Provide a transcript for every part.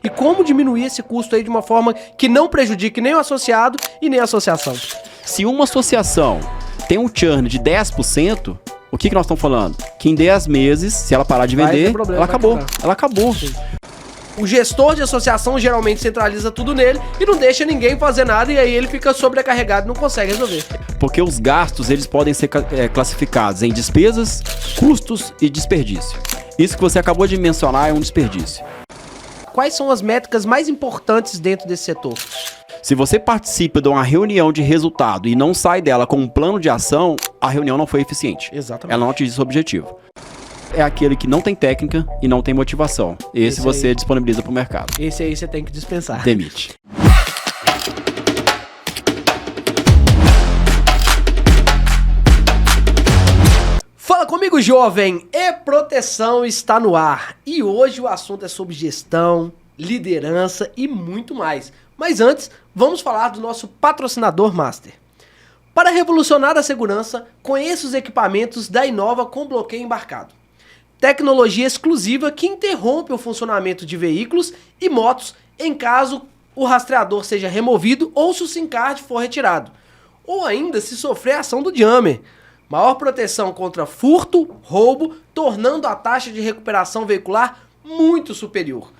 e como diminuir esse custo aí de uma forma que não prejudique nem o associado e nem a associação. Se uma associação tem um churn de 10%, o que nós estamos falando? Que em 10 meses, se ela parar de vender, ela acabou. Ela acabou. Sim. O gestor de associação geralmente centraliza tudo nele e não deixa ninguém fazer nada, e aí ele fica sobrecarregado e não consegue resolver. Porque os gastos, eles podem ser classificados em despesas, custos e desperdício. Isso que você acabou de mencionar é um desperdício. Quais são as métricas mais importantes dentro desse setor? Se você participa de uma reunião de resultado e não sai dela com um plano de ação, a reunião não foi eficiente. Exatamente. Ela não atingiu seu objetivo. É aquele que não tem técnica e não tem motivação. Esse você disponibiliza para o mercado. Esse aí você tem que dispensar. Demite. Fala comigo, jovem! E-Proteção está no ar. E hoje o assunto é sobre gestão, liderança e muito mais. Mas antes, vamos falar do nosso patrocinador master. Para revolucionar a segurança, conheça os equipamentos da Inova com bloqueio embarcado. Tecnologia exclusiva que interrompe o funcionamento de veículos e motos em caso o rastreador seja removido ou se o SIM card for retirado. Ou ainda se sofrer a ação do jammer. Maior proteção contra furto, roubo, tornando a taxa de recuperação veicular muito superior.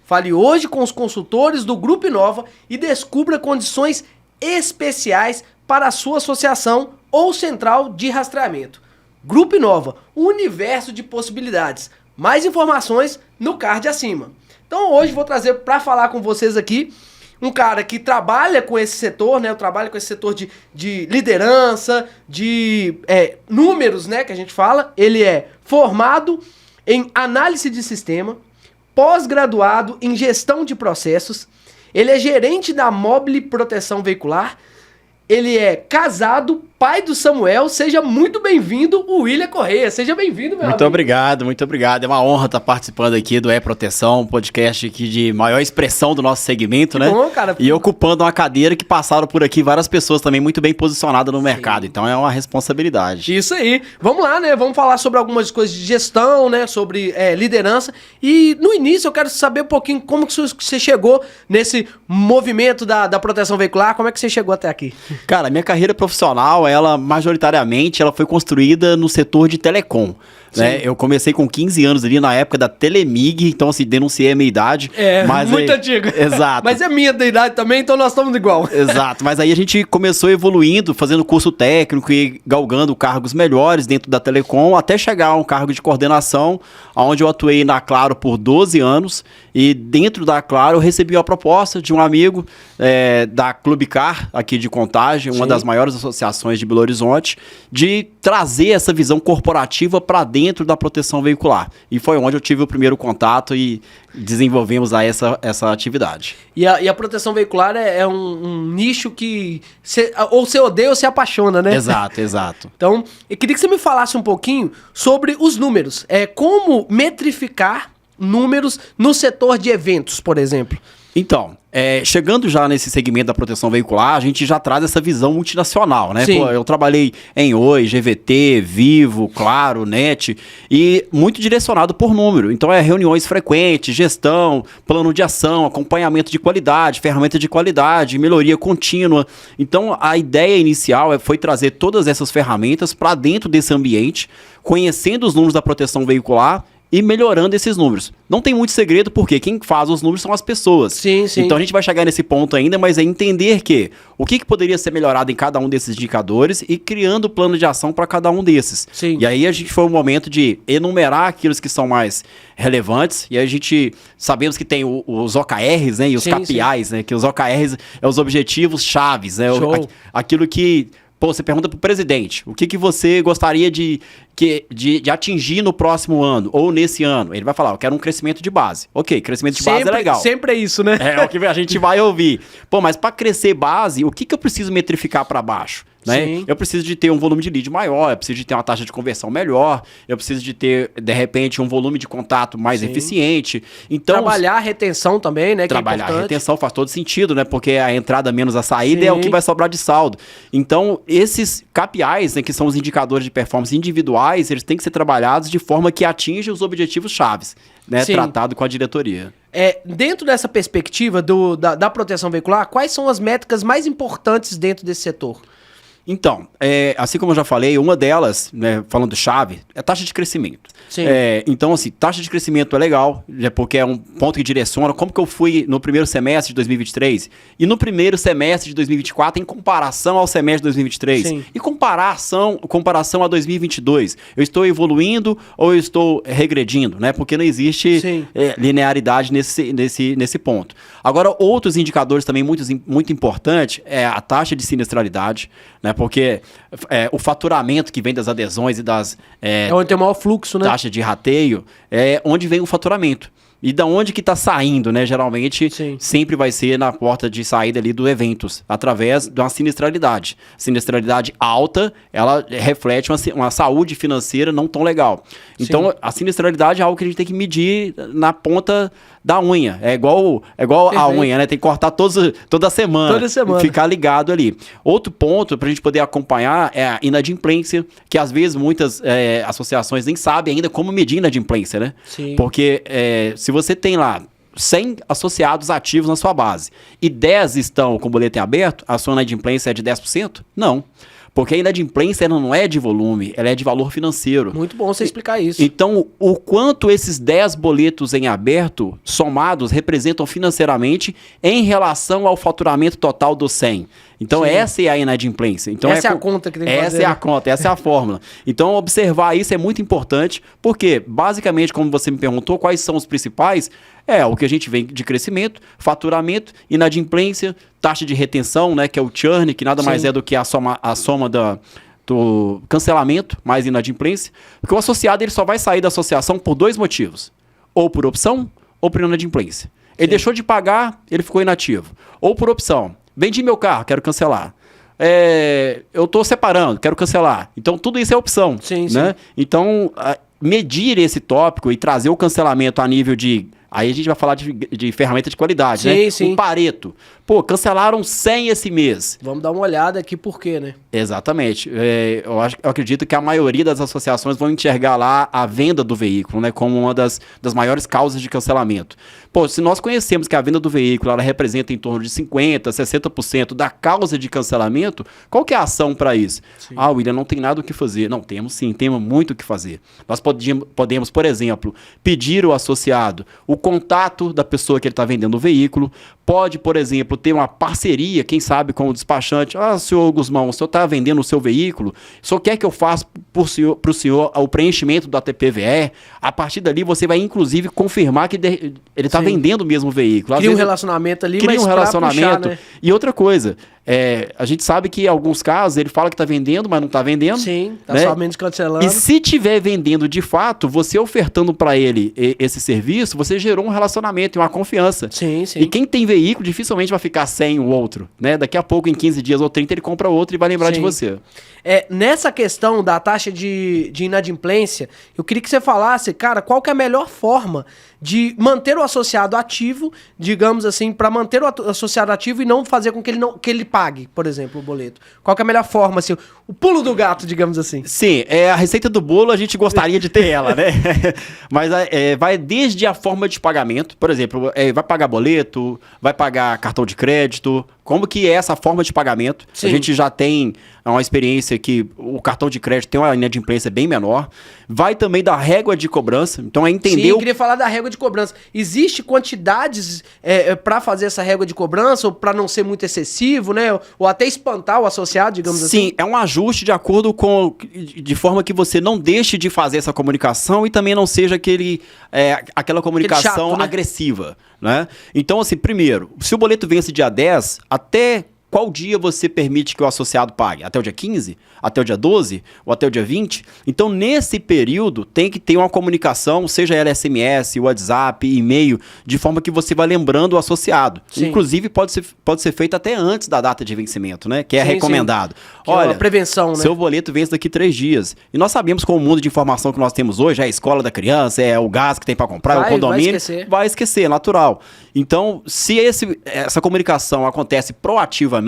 Fale hoje com os consultores do Grupo Inova e descubra condições especiais para a sua associação ou central de rastreamento. Grupo Inova, um universo de possibilidades. Mais informações no card acima. Então hoje vou trazer para falar com vocês aqui um cara que trabalha com esse setor, né? Eu trabalho com esse setor de liderança, de números, né? Que a gente fala. Ele é formado em análise de sistema, pós-graduado em gestão de processos, ele é gerente da Mobile Proteção Veicular, ele é casado, pai do Samuel. Seja muito bem-vindo, o William Correia. Seja bem-vindo, meu amigo. Muito obrigado, muito obrigado. É uma honra estar participando aqui do E-Proteção, um podcast aqui de maior expressão do nosso segmento, né? Bom, cara. E ocupando uma cadeira que passaram por aqui várias pessoas também muito bem posicionadas no mercado. Então é uma responsabilidade. Isso aí. Vamos lá, né? Vamos falar sobre algumas coisas de gestão, né? Sobre liderança. E no início eu quero saber um pouquinho como que você chegou nesse movimento da proteção veicular. Como é que você chegou até aqui? Cara, minha carreira profissional, ela majoritariamente ela foi construída no setor de telecom. Né? Eu comecei com 15 anos ali na época da Telemig, então assim, denunciei a minha idade. Mas muito antigo. Exato. Mas é minha da idade também, então nós estamos igual. Exato, mas aí a gente começou evoluindo, fazendo curso técnico e galgando cargos melhores dentro da telecom, até chegar a um cargo de coordenação, onde eu atuei na Claro por 12 anos, e dentro da Claro eu recebi uma proposta de um amigo da Clubcar, aqui de Contagem, uma das maiores associações de Belo Horizonte, de trazer essa visão corporativa para dentro da proteção veicular. E foi onde eu tive o primeiro contato e desenvolvemos aí essa atividade. E a proteção veicular é um nicho que ou você odeia ou você apaixona, né? Exato, exato. Então, eu queria que você me falasse um pouquinho sobre os números. Como metrificar números no setor de eventos, por exemplo. Então, chegando já nesse segmento da proteção veicular, a gente já traz essa visão multinacional, né? Sim. Pô, eu trabalhei em Oi, GVT, Vivo, Claro, NET, e muito direcionado por número. Então, reuniões frequentes, gestão, plano de ação, acompanhamento de qualidade, ferramenta de qualidade, melhoria contínua. Então, a ideia inicial foi trazer todas essas ferramentas para dentro desse ambiente, conhecendo os números da proteção veicular e melhorando esses números. Não tem muito segredo, porque quem faz os números são as pessoas. Sim. Então a gente vai chegar nesse ponto ainda, mas é entender o que poderia ser melhorado em cada um desses indicadores e criando plano de ação para cada um desses. Sim. E aí a gente foi o momento de enumerar aqueles que são mais relevantes, e a gente sabemos que tem os OKRs, né, e os KPIs, né, que os OKRs é os objetivos chaves, né, aquilo que... Pô, você pergunta pro presidente, o que você gostaria de atingir no próximo ano, ou nesse ano? Ele vai falar, eu quero um crescimento de base. Ok, crescimento de base é legal. Sempre é isso, né? É o que a gente vai ouvir. Pô, mas para crescer base, o que eu preciso metrificar para baixo? Né? Eu preciso de ter um volume de lead maior, eu preciso de ter uma taxa de conversão melhor, eu preciso de ter, de repente, um volume de contato mais eficiente. Então, trabalhar a retenção também, né? Trabalhar a retenção faz todo sentido, né? Porque a entrada menos a saída é o que vai sobrar de saldo. Então, esses KPIs, né, que são os indicadores de performance individuais, eles têm que ser trabalhados de forma que atinja os objetivos chaves, né? Tratado com a diretoria. Dentro dessa perspectiva da proteção veicular, quais são as métricas mais importantes dentro desse setor? Então, assim como eu já falei, uma delas, né, falando chave, é taxa de crescimento. Sim. Então, assim, taxa de crescimento é legal, porque é um ponto que direciona como que eu fui no primeiro semestre de 2023 e no primeiro semestre de 2024 em comparação ao semestre de 2023. Sim. E comparação a 2022. Eu estou evoluindo ou eu estou regredindo, né? Porque não existe linearidade nesse ponto. Agora, outros indicadores também muito importantes é a taxa de sinistralidade, né? Porque o faturamento que vem das adesões e das... É onde tem o maior fluxo, né? Taxa de rateio, é onde vem o faturamento. E da onde que está saindo, né? Geralmente, sempre vai ser na porta de saída ali dos eventos, através de uma sinistralidade. Sinistralidade alta, ela reflete uma saúde financeira não tão legal. Então, a sinistralidade é algo que a gente tem que medir na ponta da unha. É igual a unha, né? Tem que cortar toda semana. Toda semana. Ficar ligado ali. Outro ponto para a gente poder acompanhar é a inadimplência, que às vezes muitas associações nem sabem ainda como medir inadimplência, né? Sim. Porque se você tem lá 100 associados ativos na sua base e 10 estão com o boleto em aberto, a sua inadimplência é de 10%? Não. Porque a inadimplência ela não é de volume, ela é de valor financeiro. Muito bom você explicar isso. Então, o quanto esses 10 boletos em aberto, somados, representam financeiramente em relação ao faturamento total dos 100. Então, essa é a inadimplência. Então, essa é a conta que tem que fazer. Essa é a conta, essa é a fórmula. Então, observar isso é muito importante, porque, basicamente, como você me perguntou, quais são os principais? O que a gente vem de crescimento, faturamento, inadimplência, taxa de retenção, né, que é o churn, que nada mais é do que a soma do cancelamento mais inadimplência. Porque o associado ele só vai sair da associação por 2 motivos. Ou por opção, ou por inadimplência. Ele deixou de pagar, ele ficou inativo. Ou por opção. Vendi meu carro, quero cancelar. Eu estou separando, quero cancelar. Então, tudo isso é opção. Sim, né? sim. Então, medir esse tópico e trazer o cancelamento a nível de... Aí a gente vai falar de ferramenta de qualidade, né? Sim. O Pareto. Pô, cancelaram 100 esse mês. Vamos dar uma olhada aqui por quê, né? Exatamente. Eu acredito que a maioria das associações vão enxergar lá a venda do veículo, né, como uma das maiores causas de cancelamento. Pô, se nós conhecemos que a venda do veículo ela representa em torno de 50%, 60% da causa de cancelamento, qual que é a ação para isso? Sim. William, não tem nada o que fazer. Não, temos sim, temos muito o que fazer. Nós podemos, por exemplo, pedir ao associado o contato da pessoa que ele está vendendo o veículo, pode, por exemplo, ter uma parceria, quem sabe, com o despachante. Senhor Guzmão, o senhor está vendendo o seu veículo, o senhor quer que eu faça para o senhor o preenchimento do ATP-VE? A partir dali, você vai, inclusive, confirmar que ele está vendendo o mesmo veículo. Cria um relacionamento ali, mas um relacionamento. Puxar, né? E outra coisa, a gente sabe que em alguns casos ele fala que está vendendo, mas não está vendendo. Sim, está né? somente cancelando. E se estiver vendendo de fato, você ofertando para ele esse serviço, você gerou um relacionamento e uma confiança. Sim, sim. E quem tem veículo dificilmente vai ficar sem o outro, né? Daqui a pouco, em 15 dias ou 30, ele compra outro e vai lembrar de você. Nessa questão da taxa de inadimplência, eu queria que você falasse, cara, qual que é a melhor forma de manter o associado ativo, digamos assim, para manter o associado ativo e não fazer com que ele pague, por exemplo, o boleto. Qual que é a melhor forma, assim, o pulo do gato, digamos assim? Sim, a receita do bolo a gente gostaria de ter ela, né? Mas vai desde a forma de pagamento, por exemplo, vai pagar boleto, vai pagar cartão de crédito, como que é essa forma de pagamento. Sim. A gente já tem uma experiência que o cartão de crédito tem uma inadimplência bem menor. Vai também da régua de cobrança, então é entender... Sim, eu queria falar da régua de cobrança. Existe quantidades para fazer essa régua de cobrança, ou para não ser muito excessivo, né? Ou até espantar o associado, digamos assim? Sim, é um ajuste de acordo com... De forma que você não deixe de fazer essa comunicação e também não seja aquela comunicação chato, né? Agressiva, né? Então, assim, primeiro, se o boleto vence dia 10, até qual dia você permite que o associado pague? Até o dia 15? Até o dia 12? Ou até o dia 20? Então, nesse período, tem que ter uma comunicação, seja ela SMS, WhatsApp, e-mail, de forma que você vai lembrando o associado. Sim. Inclusive, pode ser feito até antes da data de vencimento, né? Que é recomendado. Que olha, é uma prevenção, né? Seu boleto vence daqui 3 dias. E nós sabemos com o mundo de informação que nós temos hoje, é a escola da criança, é o gás que tem para comprar, é o condomínio. Vai esquecer, natural. Então, se essa comunicação acontece proativamente,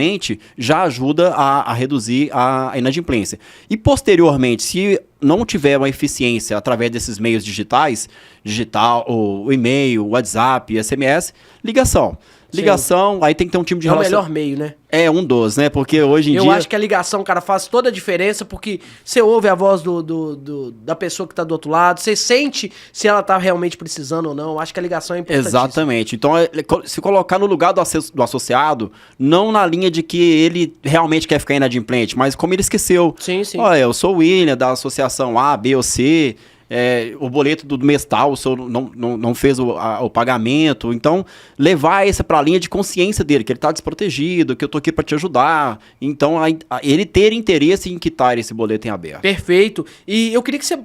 já ajuda a reduzir a inadimplência. E posteriormente, se não tiver uma eficiência através desses meios digitais, o e-mail, o WhatsApp, SMS, ligação. Ligação, aí tem que ter um time de relação. É o melhor meio, né? É um dos, né? Porque hoje em dia... Eu acho que a ligação, cara, faz toda a diferença, porque você ouve a voz da pessoa que tá do outro lado, você sente se ela tá realmente precisando ou não. Eu acho que a ligação é importante. Exatamente. Então, se colocar no lugar do associado, não na linha de que ele realmente quer ficar inadimplente, mas como ele esqueceu. Sim, sim. Olha, eu sou o William, da associação A, B ou C... o boleto do mês tal, o senhor não fez o pagamento. Então, levar essa para a linha de consciência dele, que ele está desprotegido, que eu tô aqui para te ajudar. Então, ele ter interesse em quitar esse boleto em aberto. Perfeito. E eu queria que você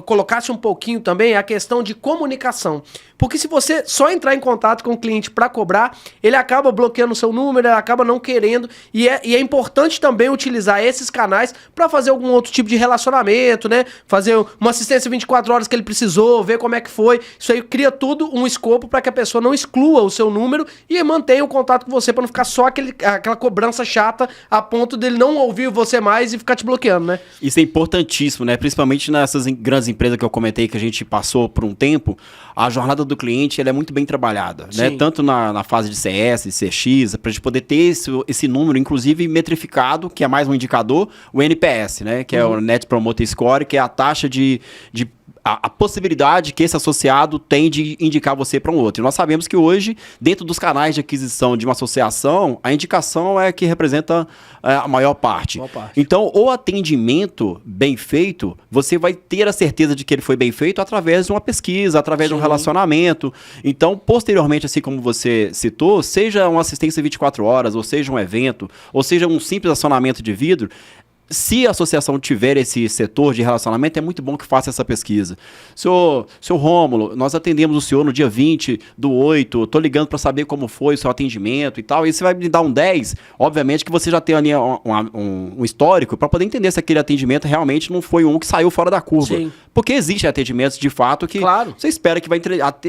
colocasse um pouquinho também a questão de comunicação. Porque se você só entrar em contato com o cliente para cobrar, ele acaba bloqueando o seu número, ele acaba não querendo. E é importante também utilizar esses canais para fazer algum outro tipo de relacionamento, né? Fazer uma assistência 24 horas que ele precisou, ver como é que foi. Isso aí cria tudo um escopo para que a pessoa não exclua o seu número e mantenha o contato com você para não ficar só aquela cobrança chata a ponto dele não ouvir você mais e ficar te bloqueando, né? Isso é importantíssimo, né? Principalmente nessas grandes empresas que eu comentei que a gente passou por um tempo, a jornada do cliente ela é muito bem trabalhada, né? Tanto na fase de CS, CX, para a gente poder ter esse número, inclusive metrificado, que é mais um indicador, o NPS, né? Que é o Net Promoter Score, que é a taxa a possibilidade que esse associado tem de indicar você para um outro. E nós sabemos que hoje, dentro dos canais de aquisição de uma associação, a indicação é que representa a maior parte. Então, o atendimento bem feito, você vai ter a certeza de que ele foi bem feito através de uma pesquisa, através de um relacionamento. Então, posteriormente, assim como você citou, seja uma assistência 24 horas, ou seja um evento, ou seja um simples acionamento de vidro, se a associação tiver esse setor de relacionamento, é muito bom que faça essa pesquisa. Seu Rômulo, nós atendemos o senhor no dia 20/8, tô ligando para saber como foi o seu atendimento e tal, e você vai me dar um 10, obviamente que você já tem ali um histórico para poder entender se aquele atendimento realmente não foi um que saiu fora da curva. Sim. Porque existem atendimentos de fato que você espera que vai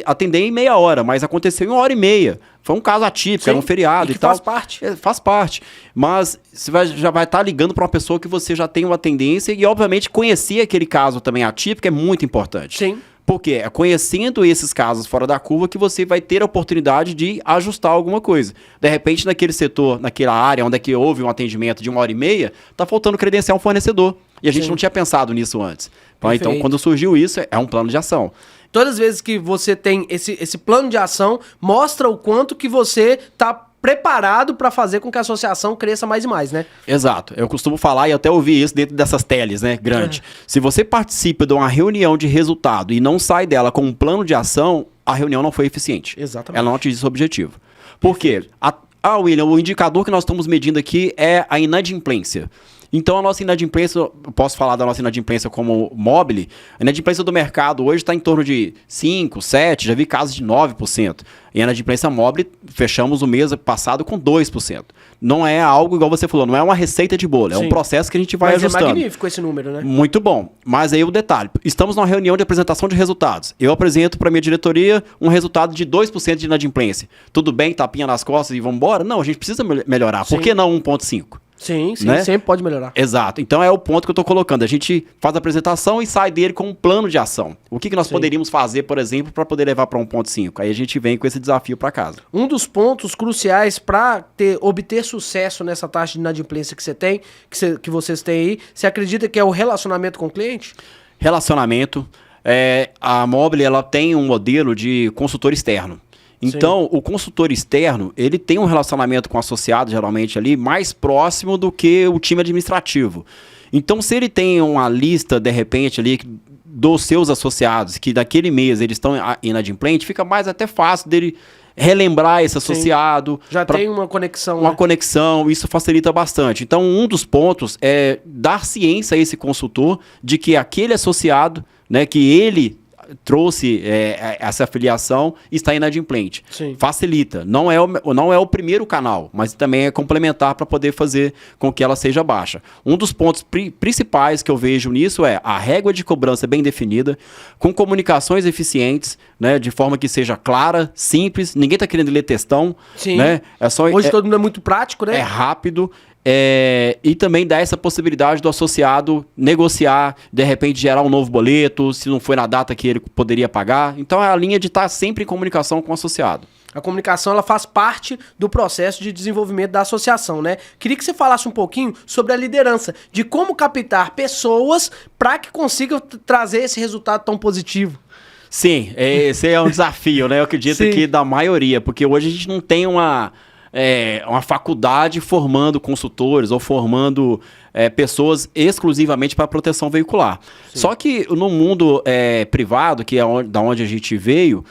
atender em meia hora, mas aconteceu em 1h30. Foi um caso atípico, era um feriado e tal. Faz parte. Faz parte. Mas você já vai estar ligando para uma pessoa que você já tem uma tendência e, obviamente, conhecer aquele caso também atípico é muito importante. Sim. Porque é conhecendo esses casos fora da curva que você vai ter a oportunidade de ajustar alguma coisa. De repente, naquele setor, naquela área onde é que houve um atendimento de 1h30, está faltando credenciar um fornecedor. E a gente não tinha pensado nisso antes. Então, quando surgiu isso, é um plano de ação. Todas as vezes que você tem esse plano de ação, mostra o quanto que você está preparado para fazer com que a associação cresça mais e mais, né? Exato. Eu costumo falar e até ouvi isso dentro dessas teles, né? Grande. Se você participa de uma reunião de resultado e não sai dela com um plano de ação, a reunião não foi eficiente. Exatamente. Ela não atingiu seu objetivo. Por quê? William, o indicador que nós estamos medindo aqui é a inadimplência. Então, a nossa inadimplência, eu posso falar da nossa inadimplência como mobile, a inadimplência do mercado hoje está em torno de 5%, 7%, já vi casos de 9%. E a inadimplência mobile, fechamos o mês passado com 2%. Não é algo, igual você falou, não é uma receita de bolo, é um processo que a gente vai ajustando. Mas é magnífico esse número, né? Muito bom. Mas aí o detalhe, estamos numa reunião de apresentação de resultados. Eu apresento para a minha diretoria um resultado de 2% de inadimplência. Tudo bem, tapinha nas costas e vamos embora? Não, a gente precisa melhorar. Por que não 1,5%? Sim, né? Sempre pode melhorar. Exato. Então é o ponto que eu estou colocando. A gente faz a apresentação e sai dele com um plano de ação. O que nós poderíamos fazer, por exemplo, para poder levar para 1,5? Aí a gente vem com esse desafio para casa. Um dos pontos cruciais para obter sucesso nessa taxa de inadimplência que você tem, que vocês têm aí, você acredita que é o relacionamento com o cliente? Relacionamento. A Mobile, ela tem um modelo de consultor externo. Então, o consultor externo, ele tem um relacionamento com o associado, geralmente, ali, mais próximo do que o time administrativo. Então, se ele tem uma lista, de repente, ali, dos seus associados, que daquele mês eles estão inadimplentes, fica mais até fácil dele relembrar esse associado. Já tem uma conexão. Uma conexão, isso facilita bastante. Então, um dos pontos é dar ciência a esse consultor de que aquele associado, né, que ele trouxe essa afiliação, está inadimplente. Sim. Facilita. Não é o primeiro canal, mas também é complementar para poder fazer com que ela seja baixa. Um dos pontos principais que eu vejo nisso é a régua de cobrança bem definida, com comunicações eficientes, né, de forma que seja clara, simples, ninguém está querendo ler textão. Sim. Né? Hoje todo mundo é muito prático, né? É rápido. E também dá essa possibilidade do associado negociar, de repente gerar um novo boleto, se não foi na data que ele poderia pagar. Então é a linha de estar sempre em comunicação com o associado. A comunicação ela faz parte do processo de desenvolvimento da associação, né? Queria que você falasse um pouquinho sobre a liderança, de como captar pessoas para que consigam trazer esse resultado tão positivo. Sim, esse é um desafio, né? Eu acredito que da maioria, porque hoje a gente não tem uma faculdade formando consultores ou formando pessoas exclusivamente para proteção veicular. Sim. Só que no mundo privado, que é da onde a gente veio,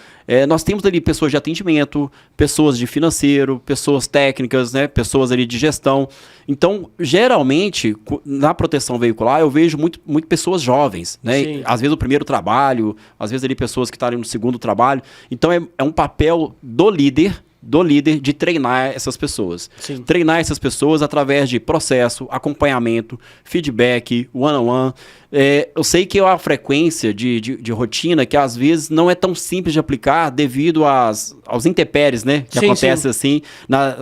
nós temos ali pessoas de atendimento, pessoas de financeiro, pessoas técnicas, né, pessoas ali de gestão. Então, geralmente, na proteção veicular, eu vejo muito pessoas jovens, né? Às vezes o primeiro trabalho, às vezes ali pessoas que estão ali no segundo trabalho. Então, é um papel do líder de treinar essas pessoas. Sim. Treinar essas pessoas através de processo, acompanhamento, feedback, one-on-one. Eu sei que é uma frequência de rotina que às vezes não é tão simples de aplicar devido aos intempéries, né? Que acontece assim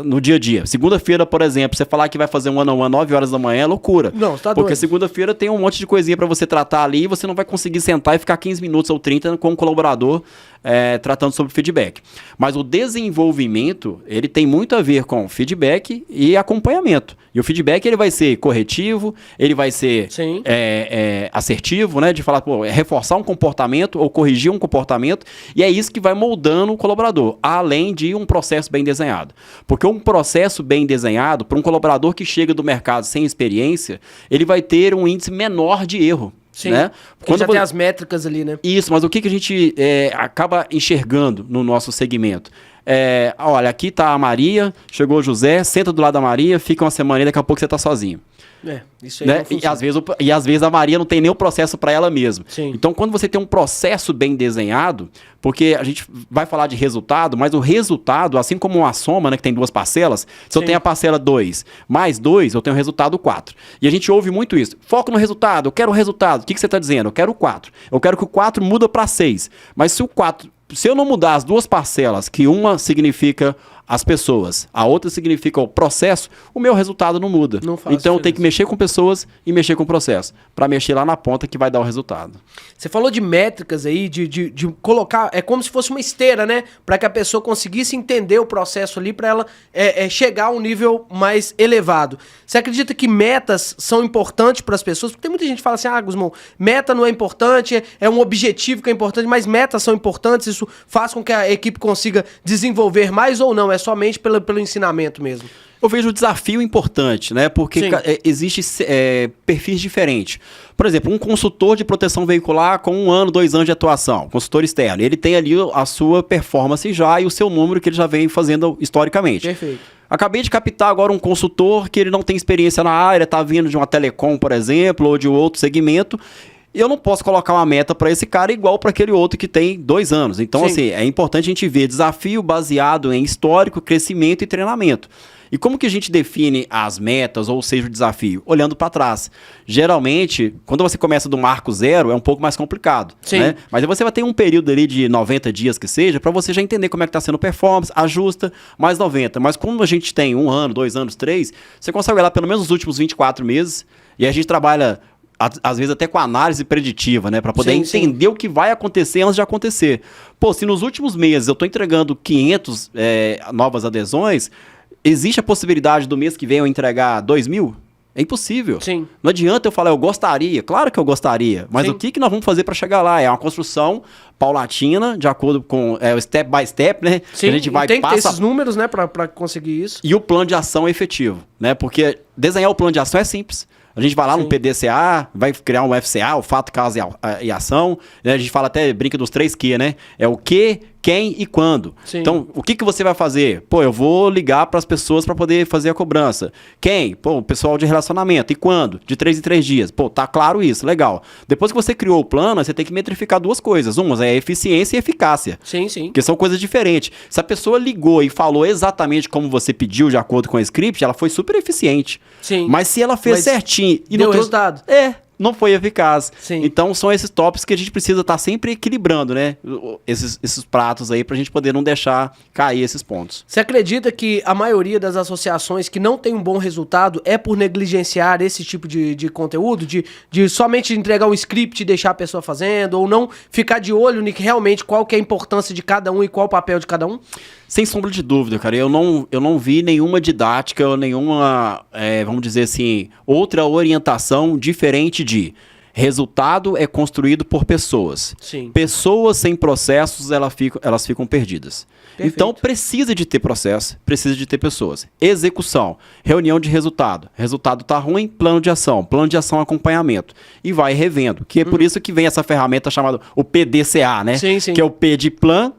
no dia a dia. Segunda-feira, por exemplo, você falar que vai fazer um one-on-one 9 horas da manhã é loucura. Não, tá doido. Porque segunda-feira tem um monte de coisinha para você tratar ali e você não vai conseguir sentar e ficar 15 minutos ou 30 com o colaborador tratando sobre feedback. Mas o desenvolvimento, ele tem muito a ver com feedback e acompanhamento. E o feedback, ele vai ser corretivo, ele vai ser assertivo, né? De falar, reforçar um comportamento ou corrigir um comportamento. E é isso que vai moldando o colaborador, além de um processo bem desenhado. Porque um processo bem desenhado, para um colaborador que chega do mercado sem experiência, ele vai ter um índice menor de erro. Sim, né? Quando já tem as métricas ali, né? Isso, mas o que a gente acaba enxergando no nosso segmento? Olha, aqui tá a Maria, chegou o José, senta do lado da Maria, fica uma semana e daqui a pouco você tá sozinho. Isso aí né? E às vezes a Maria não tem nem o processo para ela mesma. Sim. Então, quando você tem um processo bem desenhado, porque a gente vai falar de resultado, mas o resultado, assim como uma soma, né, que tem duas parcelas, se eu tenho a parcela 2 mais 2, eu tenho o resultado 4. E a gente ouve muito isso. Foco no resultado, eu quero o resultado. O que você está dizendo? Eu quero o 4. Eu quero que o 4 muda para 6. Mas se eu não mudar as duas parcelas, que uma significa as pessoas, a outra significa o processo, o meu resultado não muda. Então eu tenho que mexer com pessoas e mexer com o processo, para mexer lá na ponta que vai dar o resultado. Você falou de métricas aí, de colocar, é como se fosse uma esteira, né? Para que a pessoa conseguisse entender o processo ali, para ela chegar a um nível mais elevado. Você acredita que metas são importantes para as pessoas? Porque tem muita gente que fala assim, Guzmão, meta não é importante, é um objetivo que é importante, mas metas são importantes, isso faz com que a equipe consiga desenvolver mais ou não? É somente pelo ensinamento mesmo? Eu vejo o desafio importante, né? Porque existe perfis diferentes. Por exemplo, um consultor de proteção veicular com 1 ano, 2 anos de atuação, consultor externo, ele tem ali a sua performance já e o seu número que ele já vem fazendo historicamente. Perfeito. Acabei de captar agora um consultor que ele não tem experiência na área, está vindo de uma telecom, por exemplo, ou de outro segmento. Eu não posso colocar uma meta para esse cara igual para aquele outro que tem 2 anos. Então, assim, é importante a gente ver desafio baseado em histórico, crescimento e treinamento. E como que a gente define as metas, ou seja, o desafio? Olhando para trás. Geralmente, quando você começa do marco zero, é um pouco mais complicado. Sim. Né? Mas aí você vai ter um período ali de 90 dias que seja, para você já entender como é que está sendo a performance, ajusta, mais 90. Mas quando a gente tem 1 ano, 2 anos, 3, você consegue olhar pelo menos os últimos 24 meses, e a gente trabalha às vezes até com análise preditiva, né? Para poder entender o que vai acontecer antes de acontecer. Pô, se nos últimos meses eu estou entregando 500 novas adesões, existe a possibilidade do mês que vem eu entregar 2.000? É impossível. Sim. Não adianta eu falar, eu gostaria. Claro que eu gostaria. Mas o que nós vamos fazer para chegar lá? É uma construção paulatina, de acordo com o step by step, né? Sim, a gente vai tem que ter esses números, né? Para conseguir isso. E o plano de ação é efetivo, né? Porque desenhar o plano de ação é simples. A gente vai lá no PDCA, vai criar um FCA, o fato, causa e ação. Né? A gente fala até, brinca dos 3 Q, né? É o que, quem e quando. Sim. Então, o que você vai fazer? Pô, eu vou ligar para as pessoas para poder fazer a cobrança. Quem? Pô, o pessoal de relacionamento. E quando? De 3 em 3 dias. Pô, tá claro isso, legal. Depois que você criou o plano, você tem que metrificar 2 coisas. Uma é eficiência e eficácia. Sim, sim. Que são coisas diferentes. Se a pessoa ligou e falou exatamente como você pediu, de acordo com o script, ela foi super eficiente. Sim. Mas se ela fez certinho... E deu resultado. não foi eficaz. Sim. Então são esses tópicos que a gente precisa estar sempre equilibrando, né? Esses pratos aí pra gente poder não deixar cair esses pontos. Você acredita que a maioria das associações que não tem um bom resultado é por negligenciar esse tipo de conteúdo? De somente entregar um script e deixar a pessoa fazendo? Ou não ficar de olho em realmente qual que é a importância de cada um e qual o papel de cada um? Sem sombra de dúvida, cara. Eu não vi nenhuma didática ou nenhuma, vamos dizer assim, outra orientação diferente de resultado é construído por pessoas. Sim. Pessoas sem processos, elas ficam perdidas. Perfeito. Então, precisa de ter processo, precisa de ter pessoas. Execução, reunião de resultado. Resultado tá ruim, plano de ação, acompanhamento. E vai revendo. Que é por isso que vem essa ferramenta chamada o PDCA, né? Sim, sim. Que é o P de plan,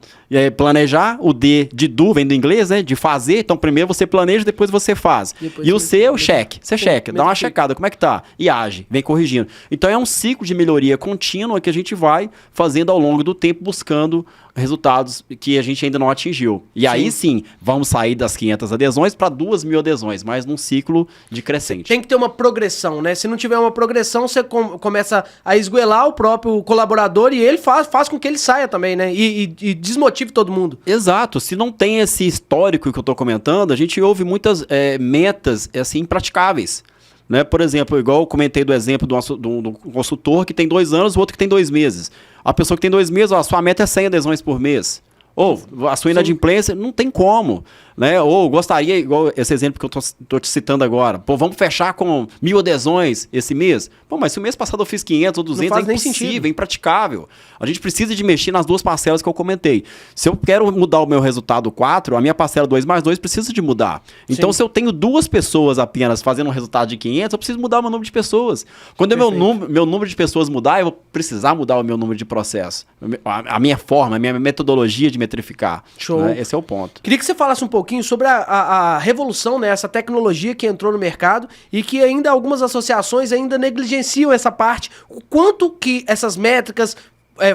planejar, o D de do, vem do inglês, né? De fazer. Então, primeiro você planeja, depois você faz. Depois e o C é o cheque. Você Sim, checa, dá uma metrifica. checada, como é que tá? E age, vem corrigindo. Então, é um ciclo de melhoria contínua que a gente vai fazendo ao longo do tempo, buscando resultados que a gente ainda não atingiu. E aí sim, vamos sair das 500 adesões para 2.000 adesões, mas num ciclo de crescente. Tem que ter uma progressão, né? Se não tiver uma progressão, você começa a esgoelar o próprio colaborador e ele faz com que ele saia também, né? E desmotive todo mundo. Exato. Se não tem esse histórico que eu estou comentando, a gente ouve muitas metas assim impraticáveis. Né? Por exemplo, igual eu comentei do exemplo do consultor que tem 2 anos, o outro que tem 2 meses. A pessoa que tem 2 meses, a sua meta é 100 adesões por mês. Ou a sua inadimplência, não tem como. Né? Ou gostaria, igual esse exemplo que eu tô te citando agora, pô, vamos fechar com 1.000 adesões esse mês? Pô, mas se o mês passado eu fiz 500 ou 200, é impossível, é impraticável. A gente precisa de mexer nas 2 parcelas que eu comentei. Se eu quero mudar o meu resultado 4, a minha parcela 2 mais 2 precisa de mudar. Então, se eu tenho 2 pessoas apenas fazendo um resultado de 500, eu preciso mudar o meu número de pessoas. Quando meu número de pessoas mudar, eu vou precisar mudar o meu número de processo. A minha forma, a minha metodologia de metrificar. Show. Né? Esse é o ponto. Queria que você falasse um pouquinho sobre a revolução, né? Essa tecnologia que entrou no mercado e que ainda algumas associações ainda negligenciam essa parte. O quanto que essas métricas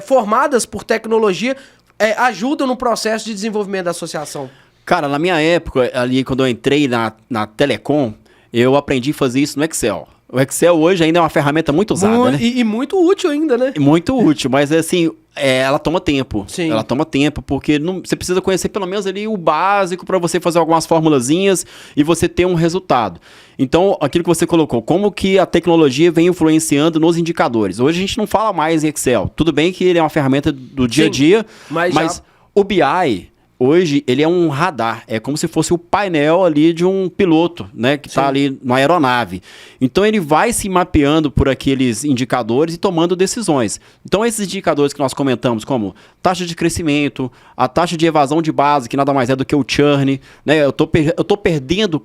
formadas por tecnologia ajudam no processo de desenvolvimento da associação? Cara, na minha época, ali quando eu entrei na Telecom, eu aprendi a fazer isso no Excel. O Excel hoje ainda é uma ferramenta muito usada, né? E muito útil ainda, né? Muito útil, mas assim, ela toma tempo. Sim. Ela toma tempo, porque você precisa conhecer pelo menos ali o básico para você fazer algumas formulazinhas e você ter um resultado. Então, aquilo que você colocou, como que a tecnologia vem influenciando nos indicadores? Hoje a gente não fala mais em Excel. Tudo bem que ele é uma ferramenta do dia a dia, mas o BI... Hoje, ele é um radar, é como se fosse o painel ali de um piloto, né, que está ali na aeronave. Então, ele vai se mapeando por aqueles indicadores e tomando decisões. Então, esses indicadores que nós comentamos, como taxa de crescimento, a taxa de evasão de base, que nada mais é do que o churn, né, eu tô perdendo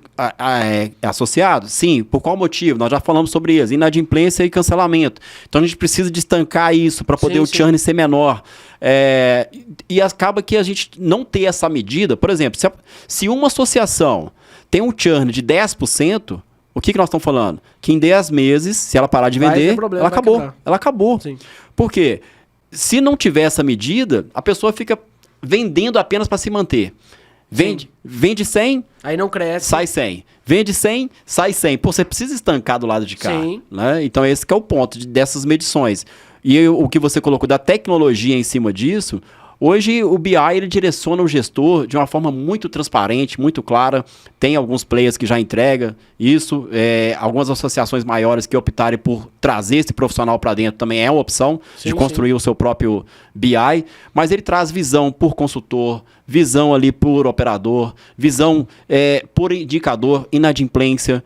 associado? Sim, por qual motivo? Nós já falamos sobre isso, inadimplência e cancelamento. Então, a gente precisa de estancar isso para poder o churn ser menor. E acaba que a gente não ter essa medida. Por exemplo, se uma associação tem um churn de 10%, o que nós estamos falando? Que em 10 meses, se ela parar de vender, ela acabou. Ela acabou. Sim. Por quê? Se não tiver essa medida, a pessoa fica vendendo apenas para se manter. Vende 100, aí não cresce. Sai 100. Vende 100, sai 100. Pô, você precisa estancar do lado de cá. Sim. Né? Então esse que é o ponto dessas medições. E o que você colocou da tecnologia em cima disso, hoje o BI ele direciona o gestor de uma forma muito transparente, muito clara. Tem alguns players que já entregam isso, algumas associações maiores que optarem por trazer esse profissional para dentro também é uma opção de construir o seu próprio BI, mas ele traz visão por consultor, visão ali por operador, visão por indicador, inadimplência,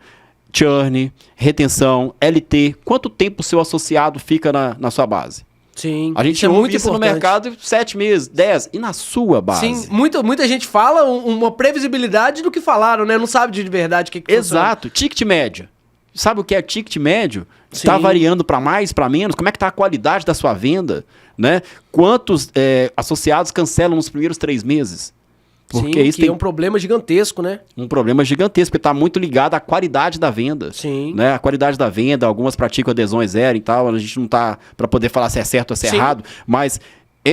churn, retenção, LT. Quanto tempo o seu associado fica na sua base? Sim, a gente ouve isso no mercado 7 meses, 10. E na sua base? Sim, muita gente fala uma previsibilidade do que falaram, né? Não sabe de verdade o que Exato. Funciona. Ticket médio. Sabe o que é ticket médio? Está variando para mais, para menos? Como é que está a qualidade da sua venda? Né? Quantos associados cancelam nos primeiros 3 meses? Porque isso é um problema gigantesco, né? Um problema gigantesco, porque está muito ligado à qualidade da venda. Sim. Né? A qualidade da venda, algumas praticam adesões zero e tal, a gente não está para poder falar se é certo ou se é errado, mas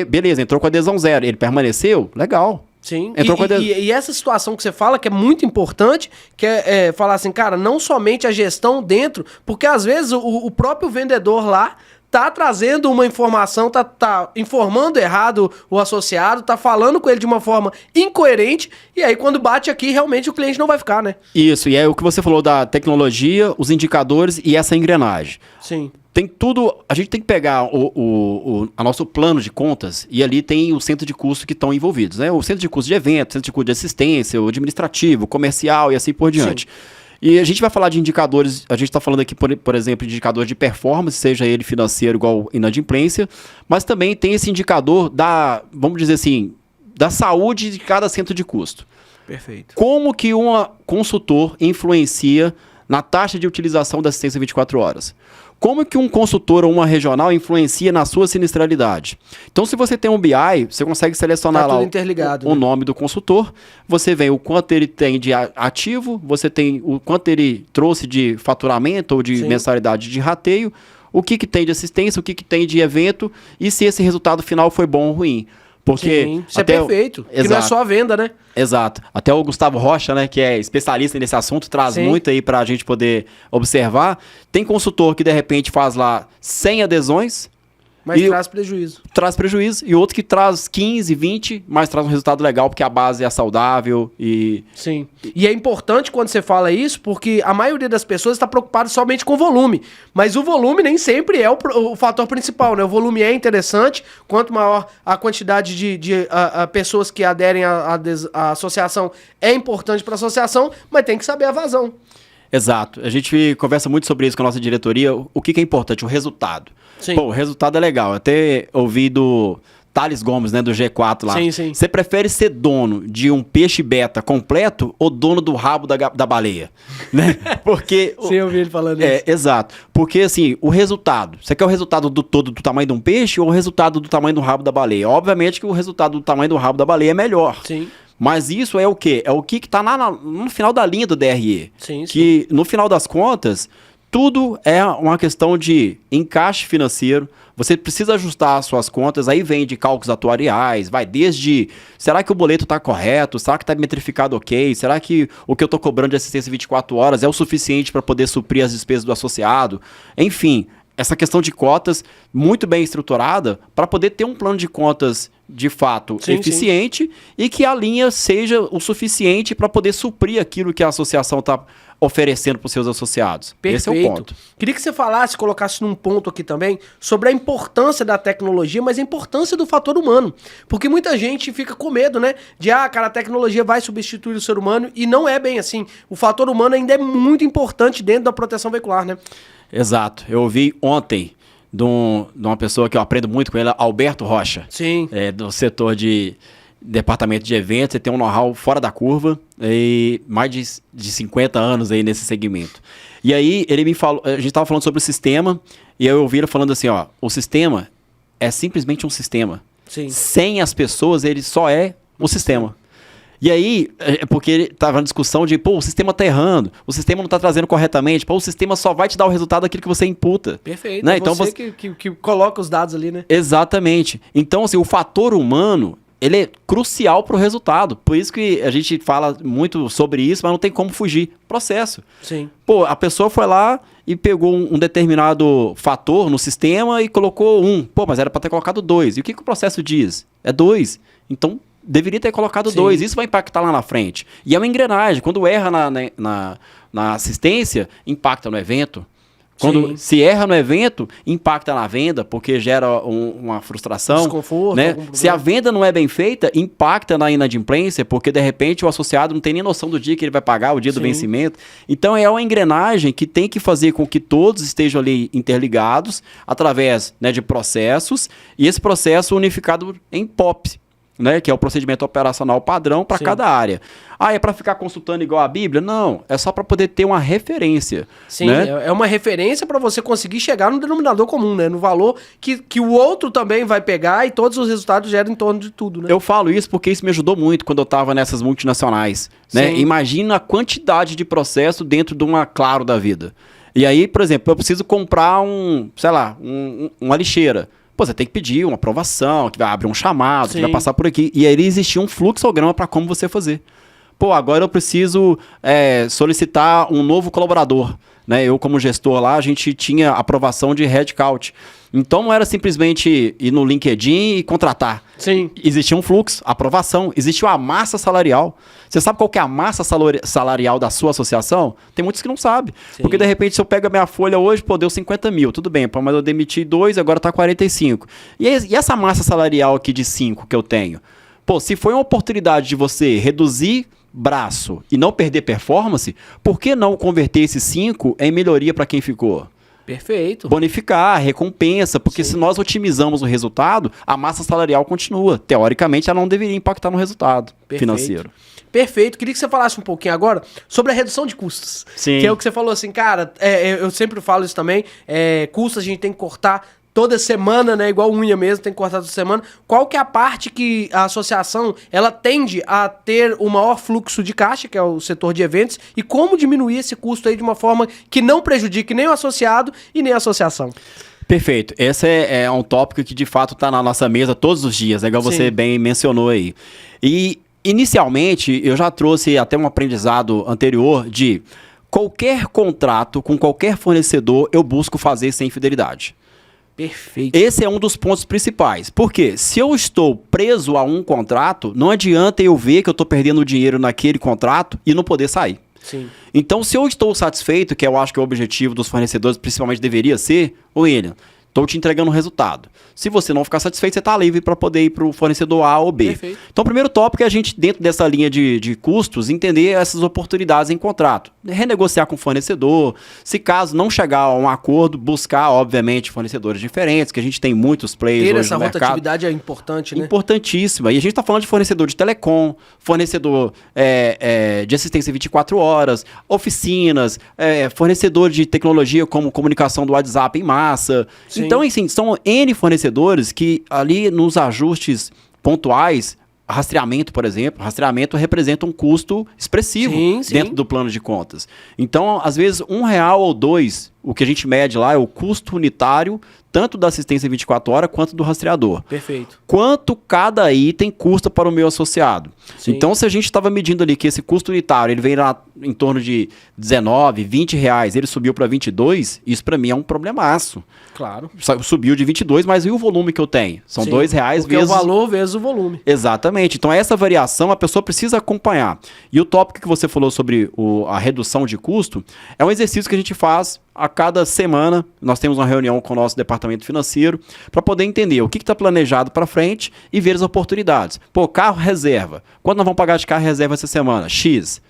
beleza, entrou com adesão zero, ele permaneceu? Legal. Sim, e essa situação que você fala, que é muito importante, que é falar assim, cara, não somente a gestão dentro, porque às vezes o próprio vendedor lá tá trazendo uma informação, tá informando errado o associado, tá falando com ele de uma forma incoerente, e aí quando bate aqui, realmente o cliente não vai ficar, né? Isso, e é o que você falou da tecnologia, os indicadores e essa engrenagem. Sim. Tem tudo, a gente tem que pegar o nosso plano de contas e ali tem o centro de custo que estão envolvidos, né? O centro de custo de evento, centro de custo de assistência, o administrativo, o comercial e assim por diante. Sim. E a gente vai falar de indicadores, a gente está falando aqui, por exemplo, de indicador de performance, seja ele financeiro igual inadimplência, mas também tem esse indicador vamos dizer assim, da saúde de cada centro de custo. Perfeito. Como que um consultor influencia na taxa de utilização da assistência 24 horas? Como que um consultor ou uma regional influencia na sua sinistralidade? Então, se você tem um BI, você consegue selecionar lá o nome do consultor, você vê o quanto ele tem de ativo, você tem o quanto ele trouxe de faturamento ou de mensalidade de rateio, o que tem de assistência, o que tem de evento e se esse resultado final foi bom ou ruim. Porque isso é perfeito, que não é só a venda, né? Exato. Até o Gustavo Rocha, né, que é especialista nesse assunto, traz muito aí pra gente poder observar. Tem consultor que de repente faz lá 100 adesões. Mas traz prejuízo. Traz prejuízo. E outro que traz 15, 20, mas traz um resultado legal porque a base é saudável e... Sim. E é importante quando você fala isso, porque a maioria das pessoas está preocupada somente com o volume. Mas o volume nem sempre é o fator principal, né? O volume é interessante. Quanto maior a quantidade de pessoas que aderem à associação, é importante para a associação, mas tem que saber a vazão. Exato. A gente conversa muito sobre isso com a nossa diretoria. O que é importante? O resultado. Sim. Pô, o resultado é legal. Até ouvi do Thales Gomes, né, do G4 lá. Sim, sim. Você prefere ser dono de um peixe beta completo ou dono do rabo da baleia? Né? Porque... Sim, eu ouvi ele falando isso. Exato. Porque, assim, o resultado... Você quer o resultado do todo do tamanho de um peixe ou o resultado do tamanho do rabo da baleia? Obviamente que o resultado do tamanho do rabo da baleia é melhor. Sim. Mas isso é o quê? É o que está no final da linha do DRE. Sim, que, no final das contas, tudo é uma questão de encaixe financeiro. Você precisa ajustar as suas contas, aí vem de cálculos atuariais, vai desde, será que o boleto está correto? Será que está metrificado ok? Será que o que eu estou cobrando de assistência 24 horas é o suficiente para poder suprir as despesas do associado? Enfim, essa questão de cotas muito bem estruturada para poder ter um plano de contas de fato eficiente e que a linha seja o suficiente para poder suprir aquilo que a associação está oferecendo para os seus associados. Perfeito. Esse é o ponto. Queria que você colocasse num ponto aqui também sobre a importância da tecnologia, mas a importância do fator humano. Porque muita gente fica com medo, né? De, cara, a tecnologia vai substituir o ser humano e não é bem assim. O fator humano ainda é muito importante dentro da proteção veicular, né? Exato. Eu ouvi ontem de uma pessoa que eu aprendo muito com ele, Alberto Rocha. Sim. Do setor de departamento de eventos, ele tem um know-how fora da curva e mais de 50 anos aí nesse segmento. E aí ele me falou, a gente estava falando sobre o sistema e eu ouvi ele falando assim, ó, o sistema é simplesmente um sistema. Sim. Sem as pessoas, ele só é o sistema. E aí, porque ele estava na discussão de, o sistema tá errando, o sistema não tá trazendo corretamente, o sistema só vai te dar o resultado daquilo que você imputa. Perfeito, né? É então você que coloca os dados ali, né? Exatamente. Então, assim, o fator humano, ele é crucial para o resultado. Por isso que a gente fala muito sobre isso, mas não tem como fugir. Processo. Sim. A pessoa foi lá e pegou um determinado fator no sistema e colocou 1. Mas era para ter colocado 2. E o que o processo diz? É 2. Então, deveria ter colocado 2. Isso vai impactar lá na frente. E é uma engrenagem. Quando erra na assistência, impacta no evento. Quando se erra no evento, impacta na venda, porque gera uma frustração. Desconforto. Né? Se a venda não é bem feita, impacta na inadimplência, porque de repente o associado não tem nem noção do dia que ele vai pagar, o dia do vencimento. Então é uma engrenagem que tem que fazer com que todos estejam ali interligados, através, né, de processos, e esse processo unificado em POP. Né, que é o procedimento operacional padrão para cada área. É para ficar consultando igual a Bíblia? Não, é só para poder ter uma referência. Sim, né? É uma referência para você conseguir chegar no denominador comum, né? No valor que o outro também vai pegar e todos os resultados geram em torno de tudo, né? Eu falo isso porque isso me ajudou muito quando eu estava nessas multinacionais. Né? Imagina a quantidade de processo dentro de uma Claro da vida. E aí, por exemplo, eu preciso comprar uma lixeira. Pô, você tem que pedir uma aprovação, que vai abrir um chamado, Sim. que vai passar por aqui. E aí existia um fluxograma para como você fazer. Pô, agora eu preciso solicitar um novo colaborador. Né? Eu, como gestor lá, a gente tinha aprovação de headcount. Então não era simplesmente ir no LinkedIn e contratar. Sim. Existia um fluxo, aprovação, existia uma massa salarial. Você sabe qual que é a massa salarial da sua associação? Tem muitos que não sabem. Sim. Porque de repente se eu pego a minha folha hoje, pô, deu 50 mil, tudo bem, pô, mas eu demiti 2, agora tá 45. E essa massa salarial aqui de 5 que eu tenho? Pô, se foi uma oportunidade de você reduzir braço e não perder performance, por que não converter esses 5 em melhoria para quem ficou? Perfeito. Bonificar, recompensa, porque se nós otimizamos o resultado, a massa salarial continua. Teoricamente, ela não deveria impactar no resultado financeiro. Perfeito. Queria que você falasse um pouquinho agora sobre a redução de custos. Sim. Que é o que você falou assim, cara, eu sempre falo isso também, custos a gente tem que cortar toda semana, né? Igual unha mesmo, tem que cortar toda semana. Qual que é a parte que a associação, ela tende a ter o maior fluxo de caixa, que é o setor de eventos, e como diminuir esse custo aí de uma forma que não prejudique nem o associado e nem a associação? Perfeito. Esse é um tópico que de fato está na nossa mesa todos os dias, igual você bem mencionou aí. E inicialmente eu já trouxe até um aprendizado anterior de qualquer contrato com qualquer fornecedor eu busco fazer sem fidelidade. Perfeito. Esse é um dos pontos principais. Porque se eu estou preso a um contrato, não adianta eu ver que eu estou perdendo dinheiro naquele contrato e não poder sair. Sim. Então, se eu estou satisfeito, que eu acho que é o objetivo dos fornecedores, principalmente deveria ser, William, estou te entregando um resultado. Se você não ficar satisfeito, você está livre para poder ir para o fornecedor A ou B. Perfeito. Então, o primeiro tópico é a gente, dentro dessa linha de custos, entender essas oportunidades em contrato. Renegociar com o fornecedor. Se caso não chegar a um acordo, buscar, obviamente, fornecedores diferentes, que a gente tem muitos players Ter hoje essa no mercado. rotatividade é importante, né? Importantíssima. E a gente está falando de fornecedor de telecom, fornecedor de assistência 24 horas, oficinas, fornecedor de tecnologia como comunicação do WhatsApp em massa. Sim. Então, assim, são N fornecedores que ali nos ajustes pontuais, rastreamento, por exemplo, rastreamento representa um custo expressivo dentro do plano de contas. Então, às vezes, R$1 ou R$2, o que a gente mede lá é o custo unitário, tanto da assistência 24 horas quanto do rastreador. Perfeito. Quanto cada item custa para o meu associado. Sim. Então, se a gente estava medindo ali que esse custo unitário ele vem lá em torno de R$19, R$20, ele subiu para 22, isso para mim é um problemaço. Claro. Subiu de 22, mas e o volume que eu tenho? São R$2 vezes... Porque é o valor vezes o volume. Exatamente. Então, essa variação a pessoa precisa acompanhar. E o tópico que você falou sobre a redução de custo é um exercício que a gente faz a cada semana. Nós temos uma reunião com o nosso departamento financeiro para poder entender o que está planejado para frente e ver as oportunidades. Pô, carro reserva. Quanto nós vamos pagar de carro reserva essa semana? X.